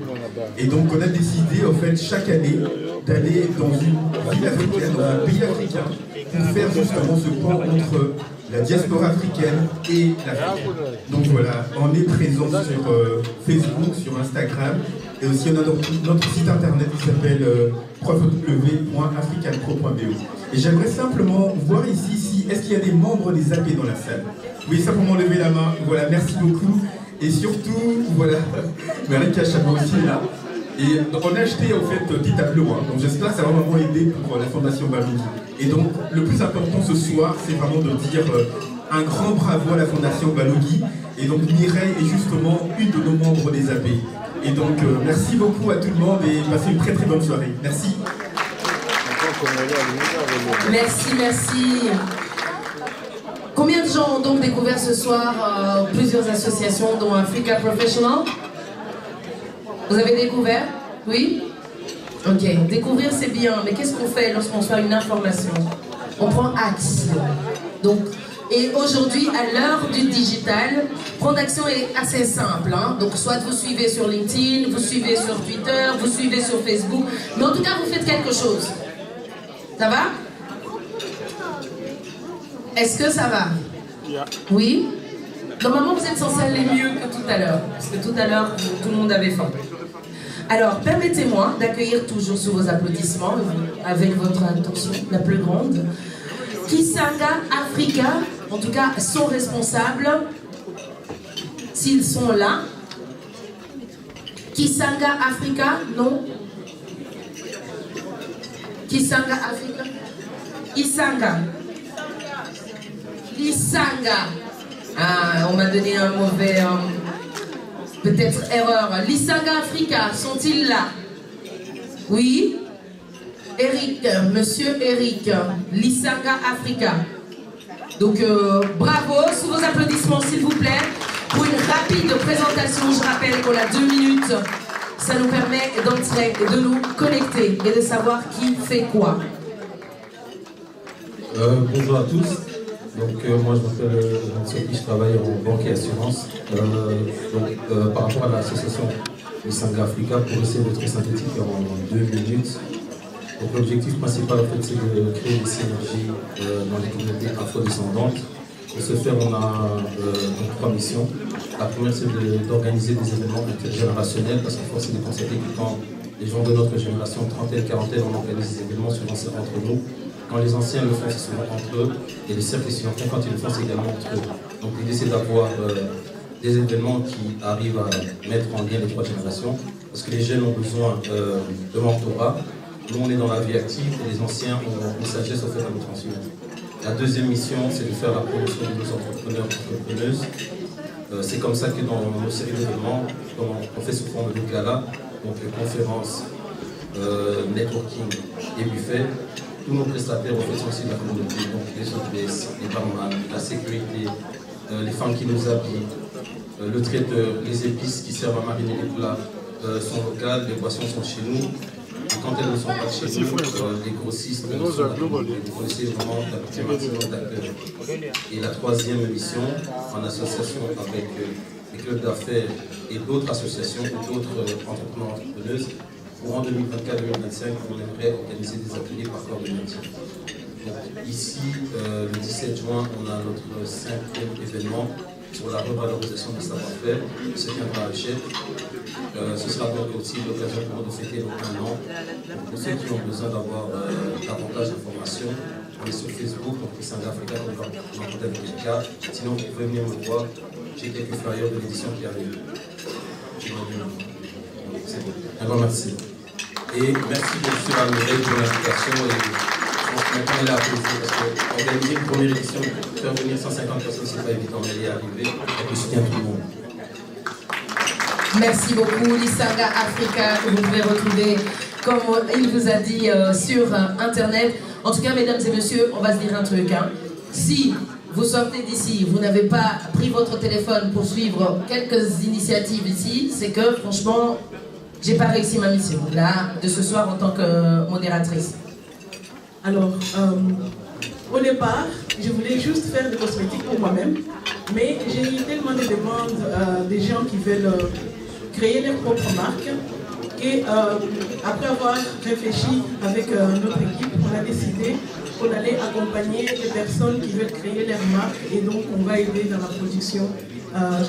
Et donc on a décidé en fait chaque année d'aller dans une ville africaine, dans un pays africain, pour faire justement ce pont entre la diaspora africaine et l'Afrique. Donc voilà, on est présent sur Facebook, sur Instagram, et aussi on a notre site internet qui s'appelle www.africanpro.be. Et j'aimerais simplement voir ici si est-ce qu'il y a des membres des AP dans la salle. Oui, simplement lever la main. Voilà, merci beaucoup. Et surtout, voilà, Marika Chama aussi est là. Et on a acheté en fait des tableaux, hein. Donc j'espère que ça va vraiment aider pour la Fondation Balogi. Et donc le plus important ce soir, c'est vraiment de dire un grand bravo à la Fondation Balogi. Et donc Mireille est justement une de nos membres des AP. Et donc merci beaucoup à tout le monde et passez une très très bonne soirée. Merci. Merci, merci. Combien de gens ont donc découvert ce soir plusieurs associations dont Africa Professional? Vous avez découvert? Oui? Ok, découvrir c'est bien, mais qu'est-ce qu'on fait lorsqu'on reçoit une information? On prend action. Donc, et aujourd'hui, à l'heure du digital, prendre action est assez simple. Hein? Donc, soit vous suivez sur LinkedIn, vous suivez sur Twitter, vous suivez sur Facebook, mais en tout cas, vous faites quelque chose. Ça va? Est-ce que ça va? Oui? Normalement, vous êtes censé aller mieux que tout à l'heure, parce que tout à l'heure, tout le monde avait faim. Alors, permettez-moi d'accueillir toujours sous vos applaudissements, avec votre attention la plus grande, Kisanga Africa. en tout cas, sont responsables, s'ils sont là. Kisanga Africa, non? Kisanga Africa? Isanga. Lisanga. Ah, on m'a donné un mauvais... peut-être erreur. Lisanga Africa, sont-ils là? Oui? Eric, monsieur Eric. Lisanga Africa. Donc, bravo, sous vos applaudissements, s'il vous plaît. Pour une rapide présentation, je rappelle qu'on a 2 minutes. Ça nous permet d'entrer et de nous connecter et de savoir qui fait quoi. Bonjour à tous. Donc moi je m'appelle Sophie, je travaille en banque et assurance. Par rapport à l'association Lisanga Africa, pour essayer d'être synthétique en 2 minutes. Donc l'objectif principal en fait c'est de créer des synergies dans les communautés afrodescendantes. Pour ce faire, on a 3 missions. La première, c'est d'organiser des événements intergénérationnels, parce qu'il faut aussi constater que quand les gens de notre génération, trentaine, quarantaine, on organise des événements, souvent c'est entre nous. Quand les anciens le font, c'est souvent entre eux. Et les cercles étudiantins, quand ils le font, c'est également entre eux. Donc l'idée, c'est d'avoir des événements qui arrivent à mettre en lien les 3 générations, parce que les jeunes ont besoin de mentorat. Nous, on est dans la vie active, et les anciens ont une sagesse offerte à nous transmettre. La deuxième mission, c'est de faire la promotion de nos entrepreneurs et entrepreneuses. C'est comme ça que dans nos séries d'événements, on fait sous forme de gala, donc conférences, networking et buffet. Tous nos prestataires ont fait aussi de la communauté, donc les hôtesses, les barman, la sécurité, les femmes qui nous habillent, le traiteur, les épices qui servent à mariner les plats sont locales, les boissons sont chez nous. Et quand elles ne sont pas chez nous, les grossistes sont là. Vous connaissez vraiment la maximum d'acteurs. Et la 3e mission, en association avec les clubs d'affaires et d'autres associations ou d'autres entrepreneurs entrepreneuses, pour en 2024-2025, on aimerait organiser des ateliers par corps de métier. Donc ici, le 17 juin, on a notre 5e événement sur la revalorisation des savoir-faire, ce tiendra à Alger. Ce sera donc aussi l'occasion pour nous de fêter nos 1 an. Pour ceux qui ont besoin d'avoir davantage d'informations, on est sur Facebook, donc Lisanga Africa, on va en contact avec les cas. Sinon, vous pouvez venir me voir, j'ai quelques flyers de l'édition qui arrivent. C'est bon. Un grand merci. Et merci bien sûr à Mireille pour l'invitation. Maintenant, elle a apprécié parce qu'organiser une première édition, faire venir 150 personnes, c'est pas évident, mais elle est arrivée, avec le soutien de tout le monde. Merci beaucoup, Lisanga Africa, que vous pouvez retrouver, comme il vous a dit, sur Internet. En tout cas, mesdames et messieurs, on va se dire un truc. Hein. Si vous sortez d'ici, vous n'avez pas pris votre téléphone pour suivre quelques initiatives ici, c'est que, franchement, j'ai pas réussi ma mission, là, de ce soir en tant que modératrice. Alors, au départ, je voulais juste faire des cosmétiques pour moi-même, mais j'ai eu tellement de demandes des gens qui veulent créer leur propre marque. Et après avoir réfléchi avec notre équipe, on a décidé qu'on allait accompagner les personnes qui veulent créer leur marque et donc on va aider dans la production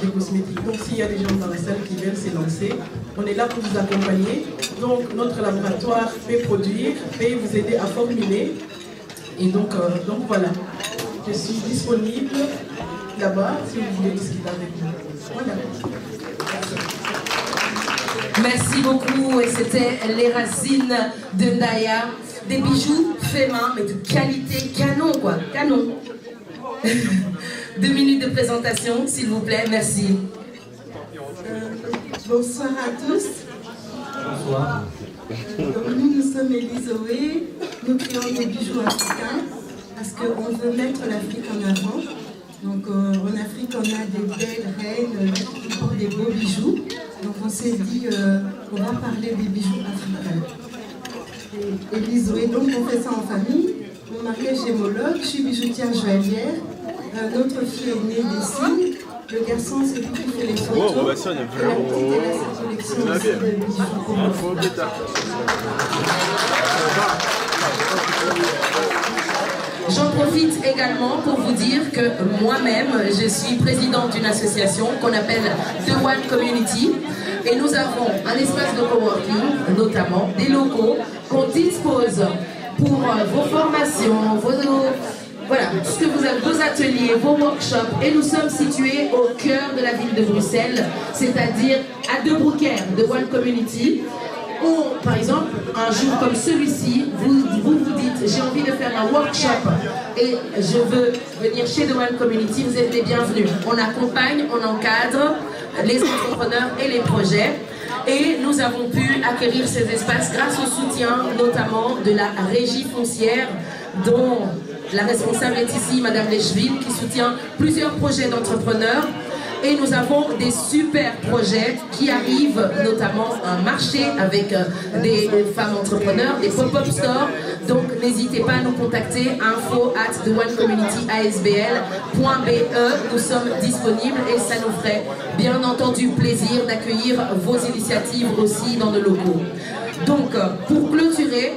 des cosmétiques. Donc s'il y a des gens dans la salle qui veulent se lancer, on est là pour vous accompagner. Donc notre laboratoire peut produire, peut vous aider à formuler. Et donc voilà, je suis disponible là-bas si vous voulez discuter avec nous. Voilà. Merci beaucoup, et c'était les racines de Naya. Des bijoux faits main, mais de qualité canon quoi, canon. 2 minutes de présentation, s'il vous plaît, merci. Bonsoir à tous. Bonsoir. Donc, nous sommes Elizoé, nous créons des bijoux africains parce qu'on veut mettre l'Afrique en avant. Donc en Afrique, on a des belles reines qui portent des beaux bijoux. Donc on s'est dit qu'on va parler des bijoux africains. Et Elizoé, donc on fait ça en famille. Mon mari est gémologue, je suis bijoutière joaillière. Notre fille est née d'ici. Le garçon, c'est lui qui fait les photos. Et la petite, elle a sa collection aussi de bijoux. J'en profite également pour vous dire que moi-même, je suis présidente d'une association qu'on appelle The One Community. Et nous avons un espace de coworking, notamment des locaux qu'on dispose pour vos formations, voilà, ce que vous avez, vos ateliers, vos workshops, et nous sommes situés au cœur de la ville de Bruxelles, c'est-à-dire à De Broeckere, de One Community, où, par exemple, un jour comme celui-ci, vous dites, j'ai envie de faire un workshop et je veux venir chez The One Community, vous êtes les bienvenus. On accompagne, on encadre les entrepreneurs et les projets. Et nous avons pu acquérir ces espaces grâce au soutien notamment de la régie foncière dont la responsable est ici, Madame Leschville, qui soutient plusieurs projets d'entrepreneurs. Et nous avons des super projets qui arrivent, notamment un marché avec des femmes entrepreneurs, des pop-up stores. Donc n'hésitez pas à nous contacter, info@theonecommunityasbl.be. Nous sommes disponibles et ça nous ferait bien entendu plaisir d'accueillir vos initiatives aussi dans nos locaux. Donc pour clôturer,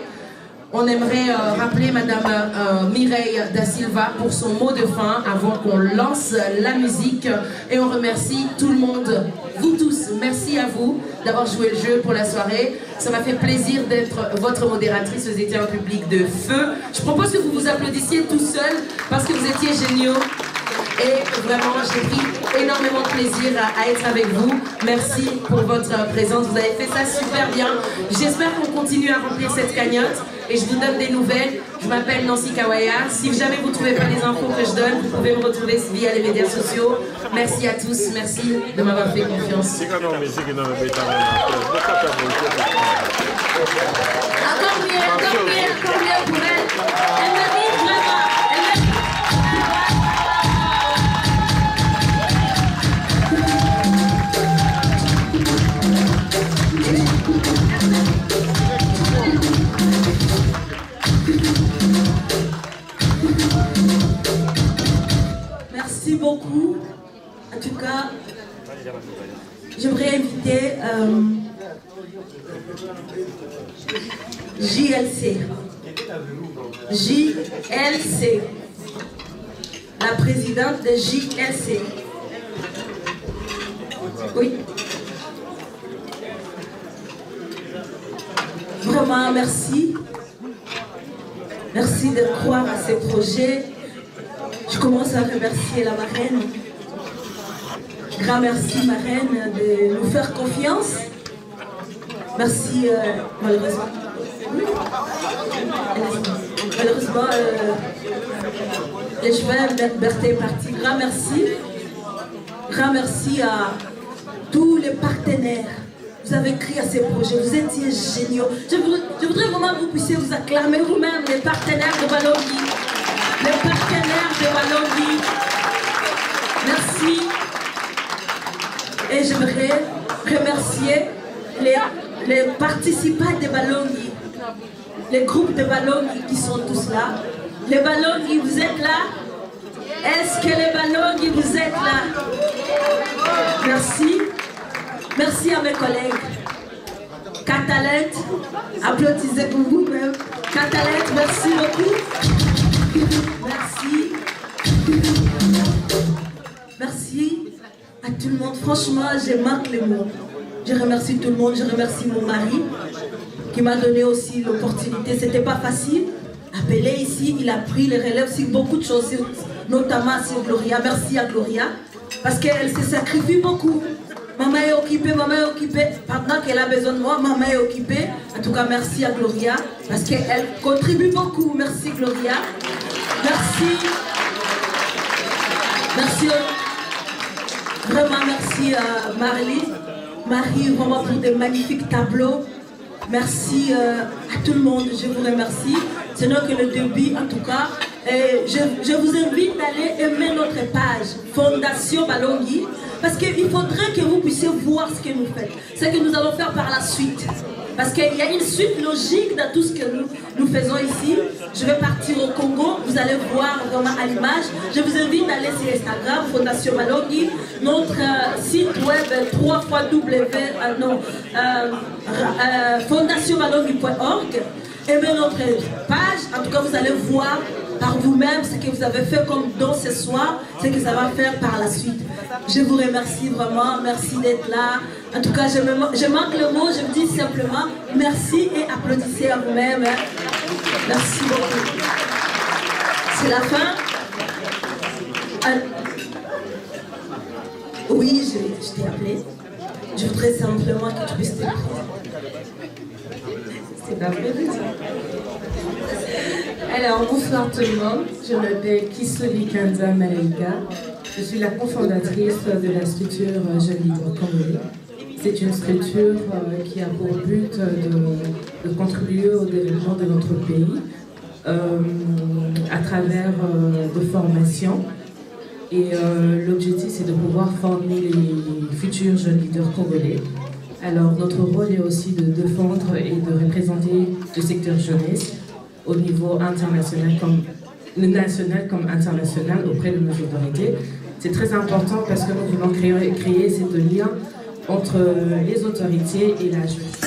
on aimerait rappeler Madame Mireille Da Silva pour son mot de fin avant qu'on lance la musique. Et on remercie tout le monde, vous tous. Merci à vous d'avoir joué le jeu pour la soirée. Ça m'a fait plaisir d'être votre modératrice. Vous étiez un public de feu. Je propose que vous vous applaudissiez tout seul parce que vous étiez géniaux. Et vraiment, j'ai pris énormément de plaisir à être avec vous. Merci pour votre présence. Vous avez fait ça super bien. J'espère qu'on continue à remplir cette cagnotte. Et je vous donne des nouvelles. Je m'appelle Nancy Kawaya. Si jamais vous ne trouvez pas les infos que je donne, vous pouvez me retrouver via les médias sociaux. Merci à tous. Merci de m'avoir fait confiance. Encore mieux pour elle. Elle mérite vraiment. Merci beaucoup. En tout cas, j'aimerais inviter JLC. JLC. La présidente de JLC. Oui. Vraiment, merci. Merci de croire à ces projets. Je commence à remercier la marraine. Grand merci, marraine, de nous faire confiance. Merci, malheureusement. Malheureusement, les cheveux Berthe est parti. Grand merci. Grand merci à tous les partenaires. Vous avez écrit à ces projets, vous étiez géniaux. Je voudrais vraiment que vous puissiez vous acclamer vous-même, les partenaires de Wallonie. Les partenaires de Wallonie. Merci. Et j'aimerais remercier les participants de Wallonie, les groupes de Wallonie qui sont tous là. Les Wallonie, vous êtes là? Est-ce que les Wallonie, vous êtes là? Merci. Merci à mes collègues. Catalette, applaudissez pour vous-même. Catalette, merci beaucoup. Merci. Merci à tout le monde. Franchement, je manque les mots. Je remercie tout le monde. Je remercie mon mari qui m'a donné aussi l'opportunité. C'était pas facile. Appelé ici, il a pris le relève sur beaucoup de choses, notamment sur Gloria. Merci à Gloria parce qu'elle se sacrifie beaucoup. Maman est occupée, pendant qu'elle a besoin de moi, maman est occupée. En tout cas, merci à Gloria, parce qu'elle contribue beaucoup. Merci Gloria. Merci. Merci. Vraiment merci à Marie, vraiment pour des magnifiques tableaux. Merci à tout le monde, je vous remercie. Ce n'est que le début, en tout cas. Et je vous invite d'aller aimer notre page Fondation Wallonie. Parce qu'il faudrait que vous puissiez voir ce que nous faites, ce que nous allons faire par la suite. Parce qu'il y a une suite logique dans tout ce que nous faisons ici. Je vais partir au Congo, vous allez voir vraiment à l'image. Je vous invite à aller sur Instagram, Fondation Wallonie, notre site web fondationwallonie.org. Aimez notre page, en tout cas vous allez voir par vous-même ce que vous avez fait comme don ce soir, ce que ça va faire par la suite. Je vous remercie vraiment, merci d'être là. En tout cas, je manque le mot, je vous dis simplement merci et applaudissez à vous-même. Merci beaucoup. C'est la fin. Oui, je t'ai appelé. Je voudrais simplement que tu puisses te présenter. C'est pas prévu. Alors, bonsoir tout le monde. Je m'appelle Kisoli Kanza Malaika. Je suis la cofondatrice de la structure Jeunes Leaders Congolais. C'est une structure qui a pour but de contribuer au développement de notre pays à travers de formations. Et l'objectif, c'est de pouvoir former les futurs jeunes leaders congolais. Alors, notre rôle est aussi de défendre et de représenter le secteur jeunesse au niveau international, national comme international, auprès de nos autorités. C'est très important parce que nous voulons créer ce lien entre les autorités et la jeunesse.